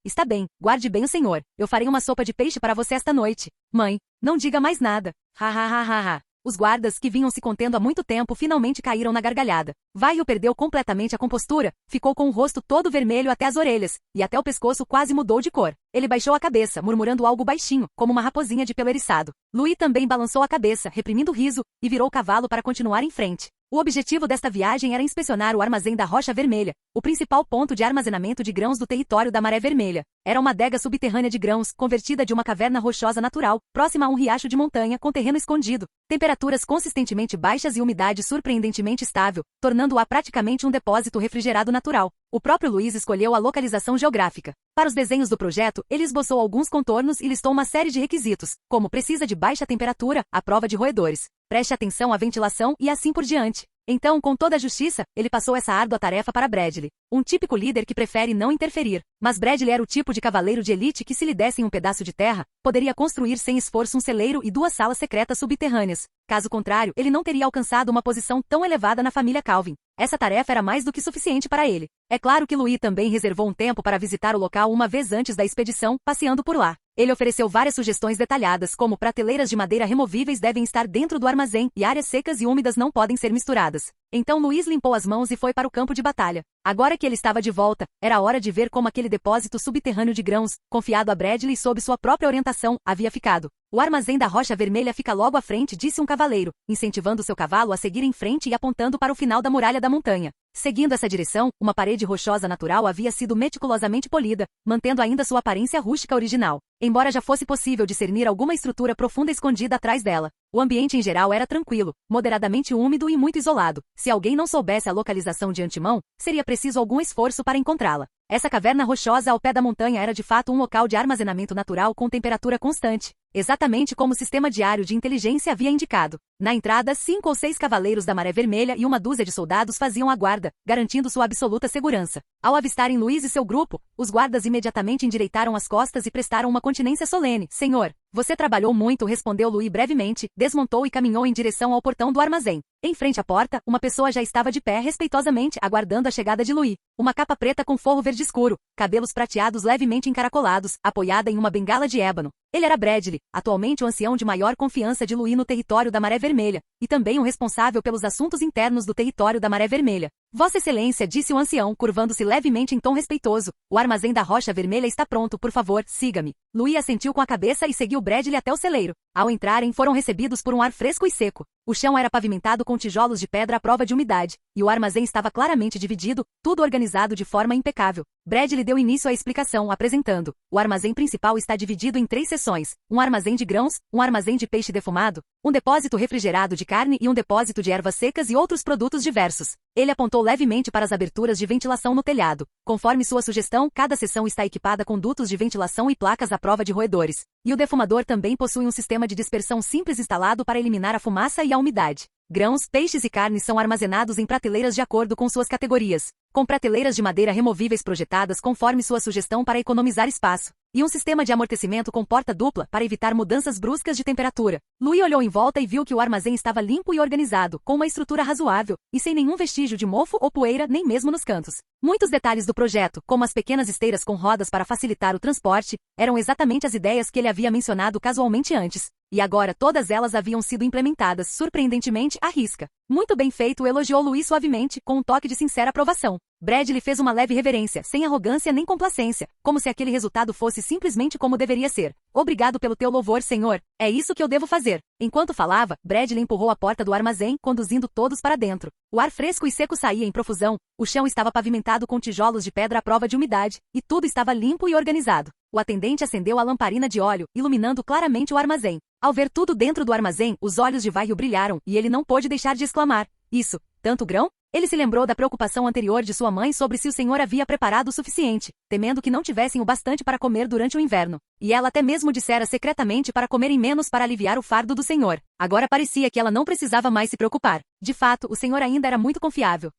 guarde bem o senhor. Eu farei uma sopa de peixe para você esta noite. Mãe, não diga mais nada. Ha. Os guardas, que vinham se contendo há muito tempo, finalmente caíram na gargalhada. Vairil perdeu completamente a compostura, ficou com o rosto todo vermelho até as orelhas, e até o pescoço quase mudou de cor. Ele baixou a cabeça, murmurando algo baixinho, como uma raposinha de pelo eriçado. Louis também balançou a cabeça, reprimindo o riso, e virou o cavalo para continuar em frente. O objetivo desta viagem era inspecionar o armazém da Rocha Vermelha, o principal ponto de armazenamento de grãos do território da Maré Vermelha. Era uma adega subterrânea de grãos, convertida de uma caverna rochosa natural, próxima a um riacho de montanha com terreno escondido. Temperaturas consistentemente baixas e umidade surpreendentemente estável, tornando-a praticamente um depósito refrigerado natural. O próprio Louis escolheu a localização geográfica. Para os desenhos do projeto, ele esboçou alguns contornos e listou uma série de requisitos, como precisa de baixa temperatura, à prova de roedores. Preste atenção à ventilação e assim por diante. Então, com toda a justiça, ele passou essa árdua tarefa para Bradley, um típico líder que prefere não interferir. Mas Bradley era o tipo de cavaleiro de elite que, se lhe dessem um pedaço de terra, poderia construir sem esforço um celeiro e 2 salas secretas subterrâneas. Caso contrário, ele não teria alcançado uma posição tão elevada na família Calvin. Essa tarefa era mais do que suficiente para ele. É claro que Louis também reservou um tempo para visitar o local uma vez antes da expedição, passeando por lá. Ele ofereceu várias sugestões detalhadas, como prateleiras de madeira removíveis devem estar dentro do armazém e áreas secas e úmidas não podem ser misturadas. Então Louis limpou as mãos e foi para o campo de batalha. Agora que ele estava de volta, era hora de ver como aquele depósito subterrâneo de grãos, confiado a Bradley sob sua própria orientação, havia ficado. O armazém da Rocha Vermelha fica logo à frente, disse um cavaleiro, incentivando seu cavalo a seguir em frente e apontando para o final da muralha da montanha. Seguindo essa direção, uma parede rochosa natural havia sido meticulosamente polida, mantendo ainda sua aparência rústica original, embora já fosse possível discernir alguma estrutura profunda escondida atrás dela. O ambiente em geral era tranquilo, moderadamente úmido e muito isolado. Se alguém não soubesse a localização de antemão, seria preciso algum esforço para encontrá-la. Essa caverna rochosa ao pé da montanha era de fato um local de armazenamento natural com temperatura constante, exatamente como o sistema diário de inteligência havia indicado. Na entrada, 5 ou 6 cavaleiros da Maré Vermelha e uma dúzia de soldados faziam a guarda, garantindo sua absoluta segurança. Ao avistarem Louis e seu grupo, os guardas imediatamente endireitaram as costas e prestaram uma continência solene. Senhor, você trabalhou muito, respondeu Louis brevemente, desmontou e caminhou em direção ao portão do armazém. Em frente à porta, uma pessoa já estava de pé respeitosamente, aguardando a chegada de Louis. Uma capa preta com forro verde escuro, cabelos prateados levemente encaracolados, apoiada em uma bengala de ébano. Ele era Bradley, atualmente o ancião de maior confiança de Louis no território da Maré Vermelha, e também o responsável pelos assuntos internos do território da Maré Vermelha. Vossa Excelência, disse o ancião, curvando-se levemente em tom respeitoso, o armazém da Rocha Vermelha está pronto, por favor, siga-me. Louis assentiu com a cabeça e seguiu Bradley até o celeiro. Ao entrarem, foram recebidos por um ar fresco e seco. O chão era pavimentado com tijolos de pedra à prova de umidade, e o armazém estava claramente dividido, tudo organizado de forma impecável. Bradley deu início à explicação, apresentando: o armazém principal está dividido em 3 seções: um armazém de grãos, um armazém de peixe defumado, um depósito refrigerado de carne e um depósito de ervas secas e outros produtos diversos. Ele apontou levemente para as aberturas de ventilação no telhado. Conforme sua sugestão, cada seção está equipada com dutos de ventilação e placas à prova de roedores. E o defumador também possui um sistema de dispersão simples instalado para eliminar a fumaça e a umidade. Grãos, peixes e carnes são armazenados em prateleiras de acordo com suas categorias, com prateleiras de madeira removíveis projetadas conforme sua sugestão para economizar espaço, e um sistema de amortecimento com porta dupla para evitar mudanças bruscas de temperatura. Louis olhou em volta e viu que o armazém estava limpo e organizado, com uma estrutura razoável, e sem nenhum vestígio de mofo ou poeira nem mesmo nos cantos. Muitos detalhes do projeto, como as pequenas esteiras com rodas para facilitar o transporte, eram exatamente as ideias que ele havia mencionado casualmente antes. E agora todas elas haviam sido implementadas, surpreendentemente, à risca. Muito bem feito, elogiou Louis suavemente, com um toque de sincera aprovação. Bradley fez uma leve reverência, sem arrogância nem complacência, como se aquele resultado fosse simplesmente como deveria ser. Obrigado pelo teu louvor, senhor. É isso que eu devo fazer. Enquanto falava, Bradley empurrou a porta do armazém, conduzindo todos para dentro. O ar fresco e seco saía em profusão, o chão estava pavimentado com tijolos de pedra à prova de umidade, e tudo estava limpo e organizado. O atendente acendeu a lamparina de óleo, iluminando claramente o armazém. Ao ver tudo dentro do armazém, os olhos de Vaio brilharam, e ele não pôde deixar de exclamar: isso, tanto grão? Ele se lembrou da preocupação anterior de sua mãe sobre se o senhor havia preparado o suficiente, temendo que não tivessem o bastante para comer durante o inverno. E ela até mesmo dissera secretamente para comerem menos para aliviar o fardo do senhor. Agora parecia que ela não precisava mais se preocupar. De fato, o senhor ainda era muito confiável.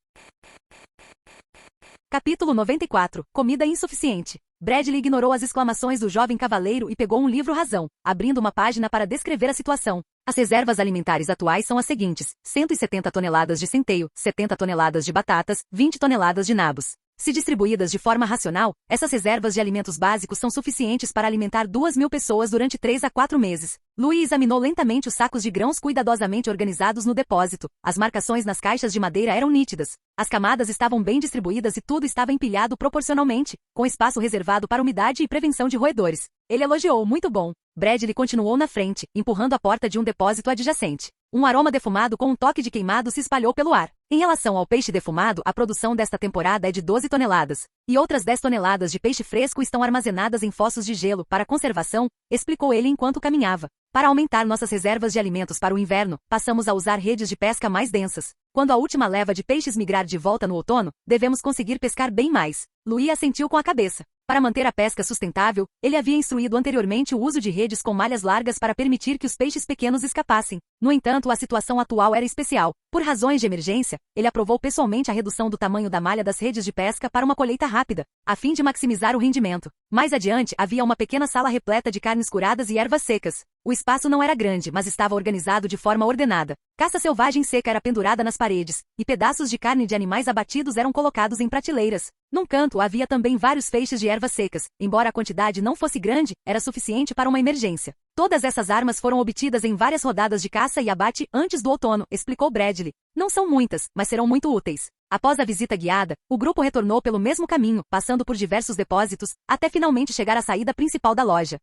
Capítulo 94. Comida insuficiente. Bradley ignorou as exclamações do jovem cavaleiro e pegou um livro razão, abrindo uma página para descrever a situação. As reservas alimentares atuais são as seguintes: 170 toneladas de centeio, 70 toneladas de batatas, 20 toneladas de nabos. Se distribuídas de forma racional, essas reservas de alimentos básicos são suficientes para alimentar 2.000 pessoas durante 3 a 4 meses. Louis examinou lentamente os sacos de grãos cuidadosamente organizados no depósito. As marcações nas caixas de madeira eram nítidas. As camadas estavam bem distribuídas e tudo estava empilhado proporcionalmente, com espaço reservado para umidade e prevenção de roedores. Ele elogiou: muito bom. Bradley continuou na frente, empurrando a porta de um depósito adjacente. Um aroma defumado com um toque de queimado se espalhou pelo ar. Em relação ao peixe defumado, a produção desta temporada é de 12 toneladas. E outras 10 toneladas de peixe fresco estão armazenadas em fossos de gelo para conservação, explicou ele enquanto caminhava. Para aumentar nossas reservas de alimentos para o inverno, passamos a usar redes de pesca mais densas. Quando a última leva de peixes migrar de volta no outono, devemos conseguir pescar bem mais. Louis assentiu com a cabeça. Para manter a pesca sustentável, ele havia instruído anteriormente o uso de redes com malhas largas para permitir que os peixes pequenos escapassem. No entanto, a situação atual era especial. Por razões de emergência, ele aprovou pessoalmente a redução do tamanho da malha das redes de pesca para uma colheita rápida, a fim de maximizar o rendimento. Mais adiante, havia uma pequena sala repleta de carnes curadas e ervas secas. O espaço não era grande, mas estava organizado de forma ordenada. Caça selvagem seca era pendurada nas paredes, e pedaços de carne de animais abatidos eram colocados em prateleiras. Num canto havia também vários feixes de ervas secas. Embora a quantidade não fosse grande, era suficiente para uma emergência. Todas essas armas foram obtidas em várias rodadas de caça e abate antes do outono, explicou Bradley. Não são muitas, mas serão muito úteis. Após a visita guiada, o grupo retornou pelo mesmo caminho, passando por diversos depósitos, até finalmente chegar à saída principal da loja.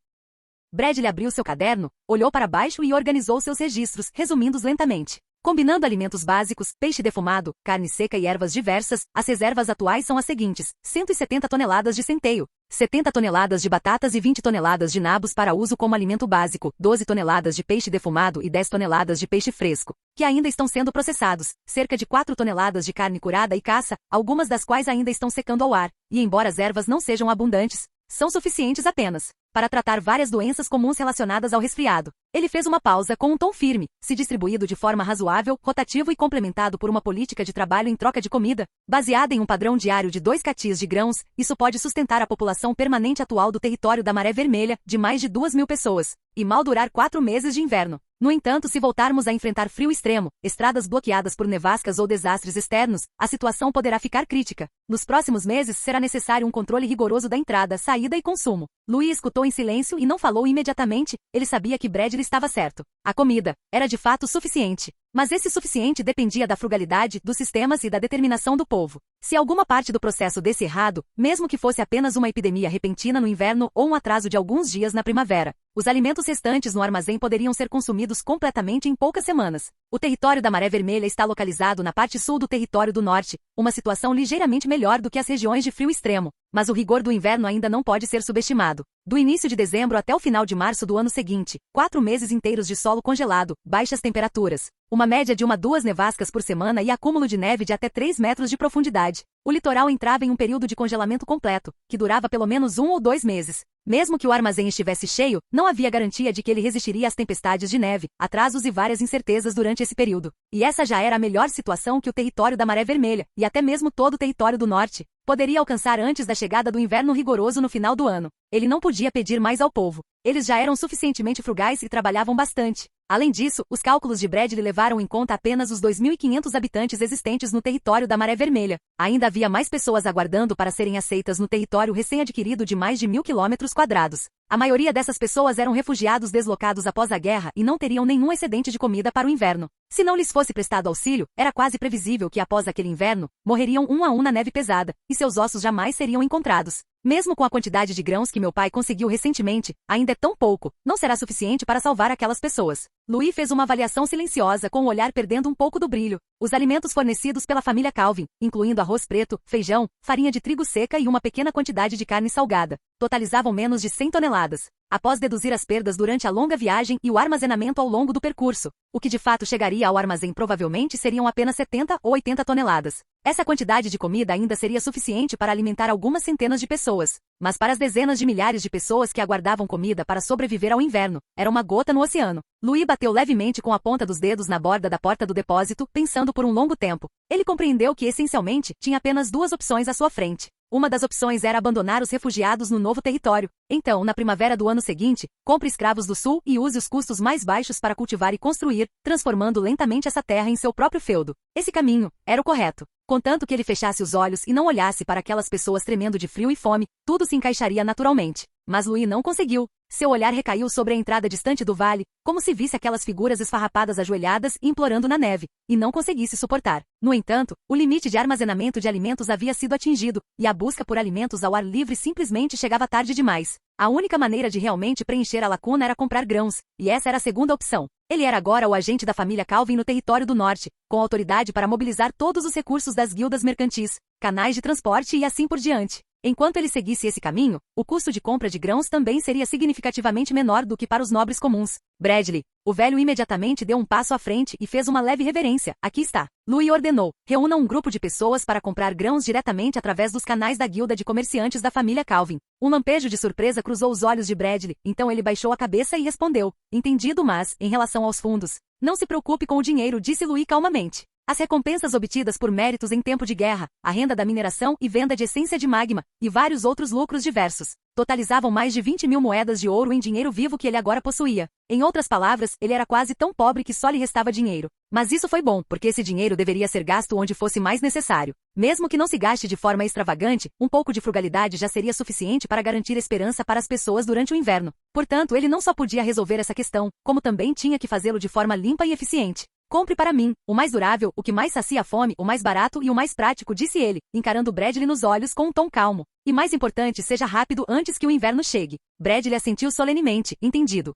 Bradley abriu seu caderno, olhou para baixo e organizou seus registros, resumindo-os lentamente. Combinando alimentos básicos, peixe defumado, carne seca e ervas diversas, as reservas atuais são as seguintes: 170 toneladas de centeio, 70 toneladas de batatas e 20 toneladas de nabos para uso como alimento básico, 12 toneladas de peixe defumado e 10 toneladas de peixe fresco, que ainda estão sendo processados, cerca de 4 toneladas de carne curada e caça, algumas das quais ainda estão secando ao ar, e embora as ervas não sejam abundantes, são suficientes apenas para tratar várias doenças comuns relacionadas ao resfriado. Ele fez uma pausa com um tom firme: se distribuído de forma razoável, rotativo e complementado por uma política de trabalho em troca de comida, baseada em um padrão diário de 2 catis de grãos, isso pode sustentar a população permanente atual do território da Maré Vermelha, de mais de 2.000 pessoas, e mal durar 4 meses de inverno. No entanto, se voltarmos a enfrentar frio extremo, estradas bloqueadas por nevascas ou desastres externos, a situação poderá ficar crítica. Nos próximos meses será necessário um controle rigoroso da entrada, saída e consumo. Louis escutou em silêncio e não falou imediatamente. Ele sabia que Bradley estava certo. A comida era de fato suficiente. Mas esse suficiente dependia da frugalidade, dos sistemas e da determinação do povo. Se alguma parte do processo desse errado, mesmo que fosse apenas uma epidemia repentina no inverno ou um atraso de alguns dias na primavera, os alimentos restantes no armazém poderiam ser consumidos completamente em poucas semanas. O território da Maré Vermelha está localizado na parte sul do território do norte, uma situação ligeiramente melhor do que as regiões de frio extremo, mas o rigor do inverno ainda não pode ser subestimado. Do início de dezembro até o final de março do ano seguinte, 4 meses inteiros de solo congelado, baixas temperaturas, uma média de 1 a 2 nevascas por semana e acúmulo de neve de até 3 metros de profundidade. O litoral entrava em um período de congelamento completo, que durava pelo menos 1 ou 2 meses. Mesmo que o armazém estivesse cheio, não havia garantia de que ele resistiria às tempestades de neve, atrasos e várias incertezas durante esse período. E essa já era a melhor situação que o território da Maré Vermelha, e até mesmo todo o território do norte, poderia alcançar antes da chegada do inverno rigoroso no final do ano. Ele não podia pedir mais ao povo. Eles já eram suficientemente frugais e trabalhavam bastante. Além disso, os cálculos de Bradley levaram em conta apenas os 2.500 habitantes existentes no território da Maré Vermelha. Ainda havia mais pessoas aguardando para serem aceitas no território recém-adquirido de mais de 1.000 km². A maioria dessas pessoas eram refugiados deslocados após a guerra e não teriam nenhum excedente de comida para o inverno. Se não lhes fosse prestado auxílio, era quase previsível que após aquele inverno, morreriam um a um na neve pesada, e seus ossos jamais seriam encontrados. Mesmo com a quantidade de grãos que meu pai conseguiu recentemente, ainda é tão pouco, não será suficiente para salvar aquelas pessoas. Louis fez uma avaliação silenciosa com o olhar perdendo um pouco do brilho. Os alimentos fornecidos pela família Calvin, incluindo arroz preto, feijão, farinha de trigo seca e uma pequena quantidade de carne salgada, totalizavam menos de 100 toneladas. Após deduzir as perdas durante a longa viagem e o armazenamento ao longo do percurso, o que de fato chegaria ao armazém provavelmente seriam apenas 70 ou 80 toneladas. Essa quantidade de comida ainda seria suficiente para alimentar algumas centenas de pessoas, mas para as dezenas de milhares de pessoas que aguardavam comida para sobreviver ao inverno, era uma gota no oceano. Louis bateu levemente com a ponta dos dedos na borda da porta do depósito, pensando por um longo tempo. Ele compreendeu que, essencialmente, tinha apenas 2 opções à sua frente. Uma das opções era abandonar os refugiados no novo território. Então, na primavera do ano seguinte, compre escravos do sul e use os custos mais baixos para cultivar e construir, transformando lentamente essa terra em seu próprio feudo. Esse caminho era o correto. Contanto que ele fechasse os olhos e não olhasse para aquelas pessoas tremendo de frio e fome, tudo se encaixaria naturalmente. Mas Louis não conseguiu. Seu olhar recaiu sobre a entrada distante do vale, como se visse aquelas figuras esfarrapadas ajoelhadas e implorando na neve, e não conseguisse suportar. No entanto, o limite de armazenamento de alimentos havia sido atingido, e a busca por alimentos ao ar livre simplesmente chegava tarde demais. A única maneira de realmente preencher a lacuna era comprar grãos, e essa era a segunda opção. Ele era agora o agente da família Calvin no território do norte, com autoridade para mobilizar todos os recursos das guildas mercantis, canais de transporte e assim por diante. Enquanto ele seguisse esse caminho, o custo de compra de grãos também seria significativamente menor do que para os nobres comuns. Bradley, o velho imediatamente deu um passo à frente e fez uma leve reverência. Aqui está. Louis ordenou. Reúna um grupo de pessoas para comprar grãos diretamente através dos canais da guilda de comerciantes da família Calvin. Um lampejo de surpresa cruzou os olhos de Bradley, então ele baixou a cabeça e respondeu. Entendido, mas, em relação aos fundos, não se preocupe com o dinheiro, disse Louis calmamente. As recompensas obtidas por méritos em tempo de guerra, a renda da mineração e venda de essência de magma, e vários outros lucros diversos, totalizavam mais de 20.000 moedas de ouro em dinheiro vivo que ele agora possuía. Em outras palavras, ele era quase tão pobre que só lhe restava dinheiro. Mas isso foi bom, porque esse dinheiro deveria ser gasto onde fosse mais necessário. Mesmo que não se gaste de forma extravagante, um pouco de frugalidade já seria suficiente para garantir esperança para as pessoas durante o inverno. Portanto, ele não só podia resolver essa questão, como também tinha que fazê-lo de forma limpa e eficiente. Compre para mim, o mais durável, o que mais sacia a fome, o mais barato e o mais prático, disse ele, encarando Bradley nos olhos com um tom calmo. E mais importante, seja rápido antes que o inverno chegue. Bradley assentiu solenemente, entendido.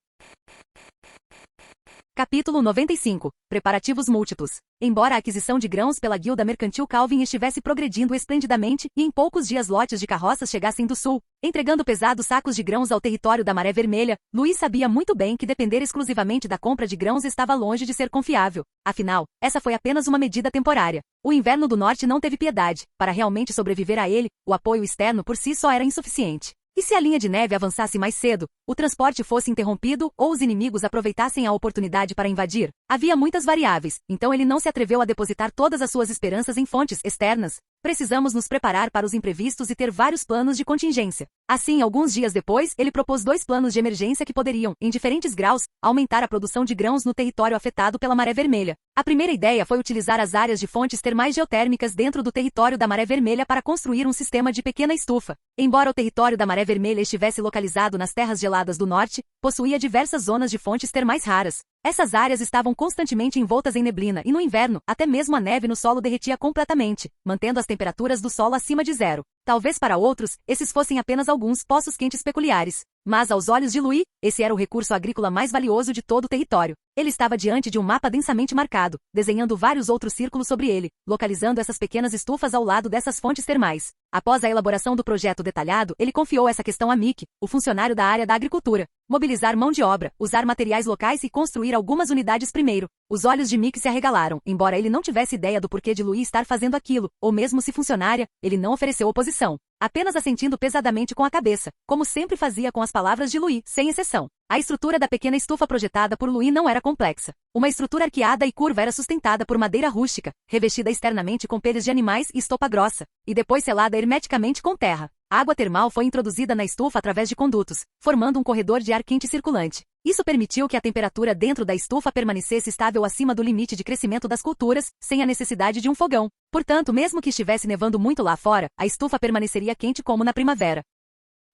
Capítulo 95. Preparativos múltiplos. Embora a aquisição de grãos pela guilda mercantil Calvin estivesse progredindo esplendidamente e em poucos dias lotes de carroças chegassem do sul, entregando pesados sacos de grãos ao território da Maré Vermelha, Louis sabia muito bem que depender exclusivamente da compra de grãos estava longe de ser confiável. Afinal, essa foi apenas uma medida temporária. O inverno do norte não teve piedade. Para realmente sobreviver a ele, o apoio externo por si só era insuficiente. E se a linha de neve avançasse mais cedo, o transporte fosse interrompido ou os inimigos aproveitassem a oportunidade para invadir? Havia muitas variáveis, então ele não se atreveu a depositar todas as suas esperanças em fontes externas. Precisamos nos preparar para os imprevistos e ter vários planos de contingência. Assim, alguns dias depois, ele propôs 2 planos de emergência que poderiam, em diferentes graus, aumentar a produção de grãos no território afetado pela Maré Vermelha. A primeira ideia foi utilizar as áreas de fontes termais geotérmicas dentro do território da Maré Vermelha para construir um sistema de pequena estufa. Embora o território da Maré Vermelha estivesse localizado nas terras geladas do norte, possuía diversas zonas de fontes termais raras. Essas áreas estavam constantemente envoltas em neblina e no inverno, até mesmo a neve no solo derretia completamente, mantendo as temperaturas do solo acima de zero. Talvez para outros, esses fossem apenas alguns poços quentes peculiares. Mas aos olhos de Louis, esse era o recurso agrícola mais valioso de todo o território. Ele estava diante de um mapa densamente marcado, desenhando vários outros círculos sobre ele, localizando essas pequenas estufas ao lado dessas fontes termais. Após a elaboração do projeto detalhado, ele confiou essa questão a Mick, o funcionário da área da agricultura. Mobilizar mão de obra, usar materiais locais e construir algumas unidades primeiro. Os olhos de Mick se arregalaram, embora ele não tivesse ideia do porquê de Louis estar fazendo aquilo, ou mesmo se funcionária, ele não ofereceu oposição. Apenas assentindo pesadamente com a cabeça, como sempre fazia com as palavras de Louis, sem exceção. A estrutura da pequena estufa projetada por Louis não era complexa. Uma estrutura arqueada e curva era sustentada por madeira rústica, revestida externamente com peles de animais e estopa grossa, e depois selada hermeticamente com terra. A água termal foi introduzida na estufa através de condutos, formando um corredor de ar quente circulante. Isso permitiu que a temperatura dentro da estufa permanecesse estável acima do limite de crescimento das culturas, sem a necessidade de um fogão. Portanto, mesmo que estivesse nevando muito lá fora, a estufa permaneceria quente como na primavera.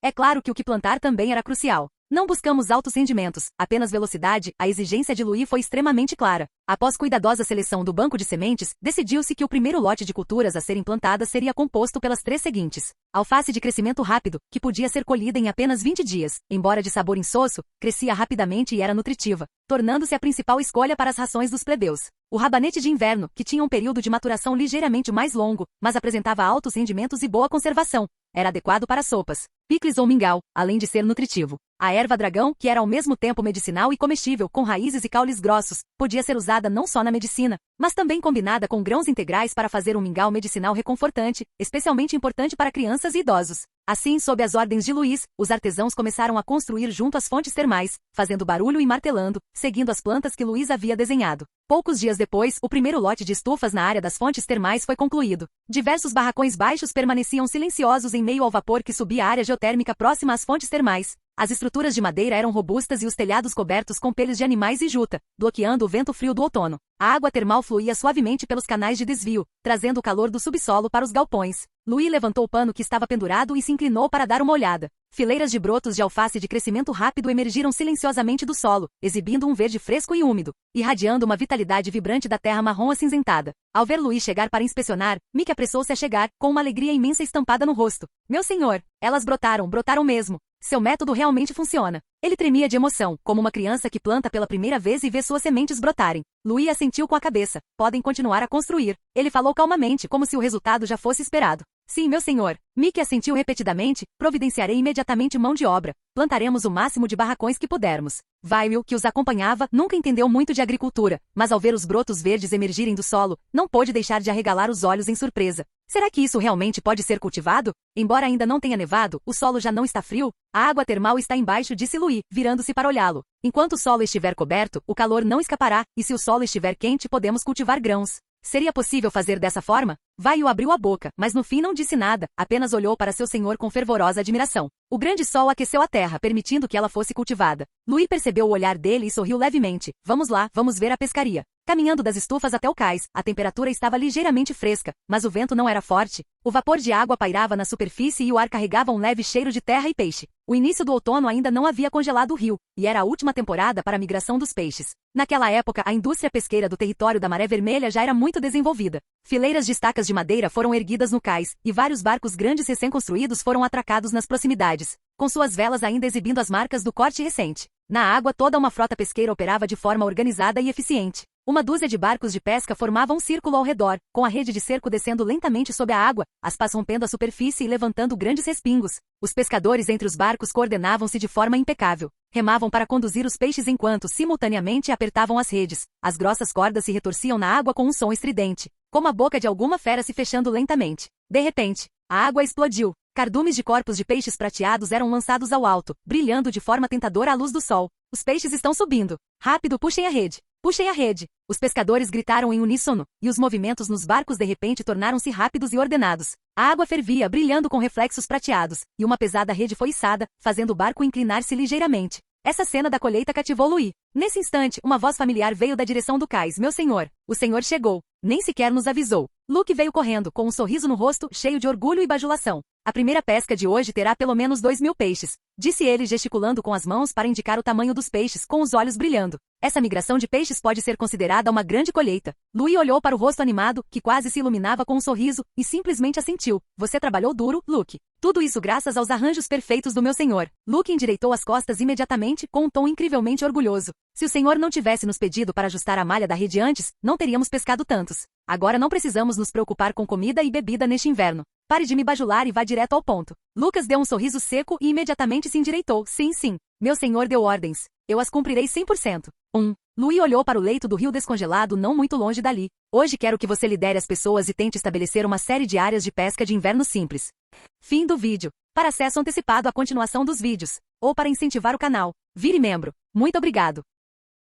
É claro que o que plantar também era crucial. Não buscamos altos rendimentos, apenas velocidade. A exigência de Louis foi extremamente clara. Após cuidadosa seleção do banco de sementes, decidiu-se que o primeiro lote de culturas a serem plantadas seria composto pelas 3 seguintes. Alface de crescimento rápido, que podia ser colhida em apenas 20 dias. Embora de sabor insosso, crescia rapidamente e era nutritiva, tornando-se a principal escolha para as rações dos plebeus. O rabanete de inverno, que tinha um período de maturação ligeiramente mais longo, mas apresentava altos rendimentos e boa conservação, era adequado para sopas, picles ou mingau, além de ser nutritivo. A erva dragão, que era ao mesmo tempo medicinal e comestível, com raízes e caules grossos, podia ser usada não só na medicina, mas também combinada com grãos integrais para fazer um mingau medicinal reconfortante, especialmente importante para crianças e idosos. Assim, sob as ordens de Louis, os artesãos começaram a construir junto às fontes termais, fazendo barulho e martelando, seguindo as plantas que Louis havia desenhado. Poucos dias depois, o primeiro lote de estufas na área das fontes termais foi concluído. Diversos barracões baixos permaneciam silenciosos em meio ao vapor que subia a área geotérmica próxima às fontes termais. As estruturas de madeira eram robustas e os telhados cobertos com peles de animais e juta, bloqueando o vento frio do outono. A água termal fluía suavemente pelos canais de desvio, trazendo o calor do subsolo para os galpões. Louis levantou o pano que estava pendurado e se inclinou para dar uma olhada. Fileiras de brotos de alface de crescimento rápido emergiram silenciosamente do solo, exibindo um verde fresco e úmido, irradiando uma vitalidade vibrante da terra marrom acinzentada. Ao ver Louis chegar para inspecionar, Mick apressou-se a chegar, com uma alegria imensa estampada no rosto. Meu senhor, elas brotaram mesmo. Seu método realmente funciona. Ele tremia de emoção, como uma criança que planta pela primeira vez e vê suas sementes brotarem. Louis assentiu com a cabeça. Podem continuar a construir. Ele falou calmamente, como se o resultado já fosse esperado. Sim, meu senhor. Mick assentiu repetidamente. Providenciarei imediatamente mão de obra. Plantaremos o máximo de barracões que pudermos. Vail, que os acompanhava, nunca entendeu muito de agricultura, mas ao ver os brotos verdes emergirem do solo, não pôde deixar de arregalar os olhos em surpresa. Será que isso realmente pode ser cultivado? Embora ainda não tenha nevado, o solo já não está frio? A água termal está embaixo, disse Louis, virando-se para olhá-lo. Enquanto o solo estiver coberto, o calor não escapará, e se o solo estiver quente, podemos cultivar grãos. Seria possível fazer dessa forma? Vail abriu a boca, mas no fim não disse nada, apenas olhou para seu senhor com fervorosa admiração. O grande sol aqueceu a terra, permitindo que ela fosse cultivada. Louis percebeu o olhar dele e sorriu levemente. Vamos lá, vamos ver a pescaria. Caminhando das estufas até o cais, a temperatura estava ligeiramente fresca, mas o vento não era forte. O vapor de água pairava na superfície e o ar carregava um leve cheiro de terra e peixe. O início do outono ainda não havia congelado o rio, e era a última temporada para a migração dos peixes. Naquela época, a indústria pesqueira do território da Maré Vermelha já era muito desenvolvida. Fileiras de estacas de madeira foram erguidas no cais, e vários barcos grandes recém-construídos foram atracados nas proximidades, com suas velas ainda exibindo as marcas do corte recente. Na água, toda uma frota pesqueira operava de forma organizada e eficiente. Uma dúzia de barcos de pesca formava um círculo ao redor, com a rede de cerco descendo lentamente sob a água, as pás rompendo a superfície e levantando grandes respingos. Os pescadores entre os barcos coordenavam-se de forma impecável. Remavam para conduzir os peixes enquanto, simultaneamente, apertavam as redes. As grossas cordas se retorciam na água com um som estridente, como a boca de alguma fera se fechando lentamente. De repente, a água explodiu. Cardumes de corpos de peixes prateados eram lançados ao alto, brilhando de forma tentadora à luz do sol. Os peixes estão subindo. Rápido, puxem a rede. Puxem a rede. Os pescadores gritaram em uníssono, e os movimentos nos barcos de repente tornaram-se rápidos e ordenados. A água fervia, brilhando com reflexos prateados, e uma pesada rede foi içada, fazendo o barco inclinar-se ligeiramente. Essa cena da colheita cativou Louis. Nesse instante, uma voz familiar veio da direção do cais. Meu senhor, o senhor chegou. Nem sequer nos avisou. Luke veio correndo, com um sorriso no rosto, cheio de orgulho e bajulação. A primeira pesca de hoje terá pelo menos 2.000 peixes, disse ele gesticulando com as mãos para indicar o tamanho dos peixes, com os olhos brilhando. Essa migração de peixes pode ser considerada uma grande colheita. Louis olhou para o rosto animado, que quase se iluminava com um sorriso, e simplesmente assentiu. Você trabalhou duro, Luke. Tudo isso graças aos arranjos perfeitos do meu senhor. Luke endireitou as costas imediatamente, com um tom incrivelmente orgulhoso. Se o senhor não tivesse nos pedido para ajustar a malha da rede antes, não teríamos pescado tantos. Agora não precisamos nos preocupar com comida e bebida neste inverno. Pare de me bajular e vá direto ao ponto. Lucas deu um sorriso seco e imediatamente se endireitou. Sim, sim. Meu senhor deu ordens. Eu as cumprirei 100%. Louis olhou para o leito do rio descongelado não muito longe dali. Hoje quero que você lidere as pessoas e tente estabelecer uma série de áreas de pesca de inverno simples. Fim do vídeo. Para acesso antecipado à continuação dos vídeos, ou para incentivar o canal, vire membro. Muito obrigado.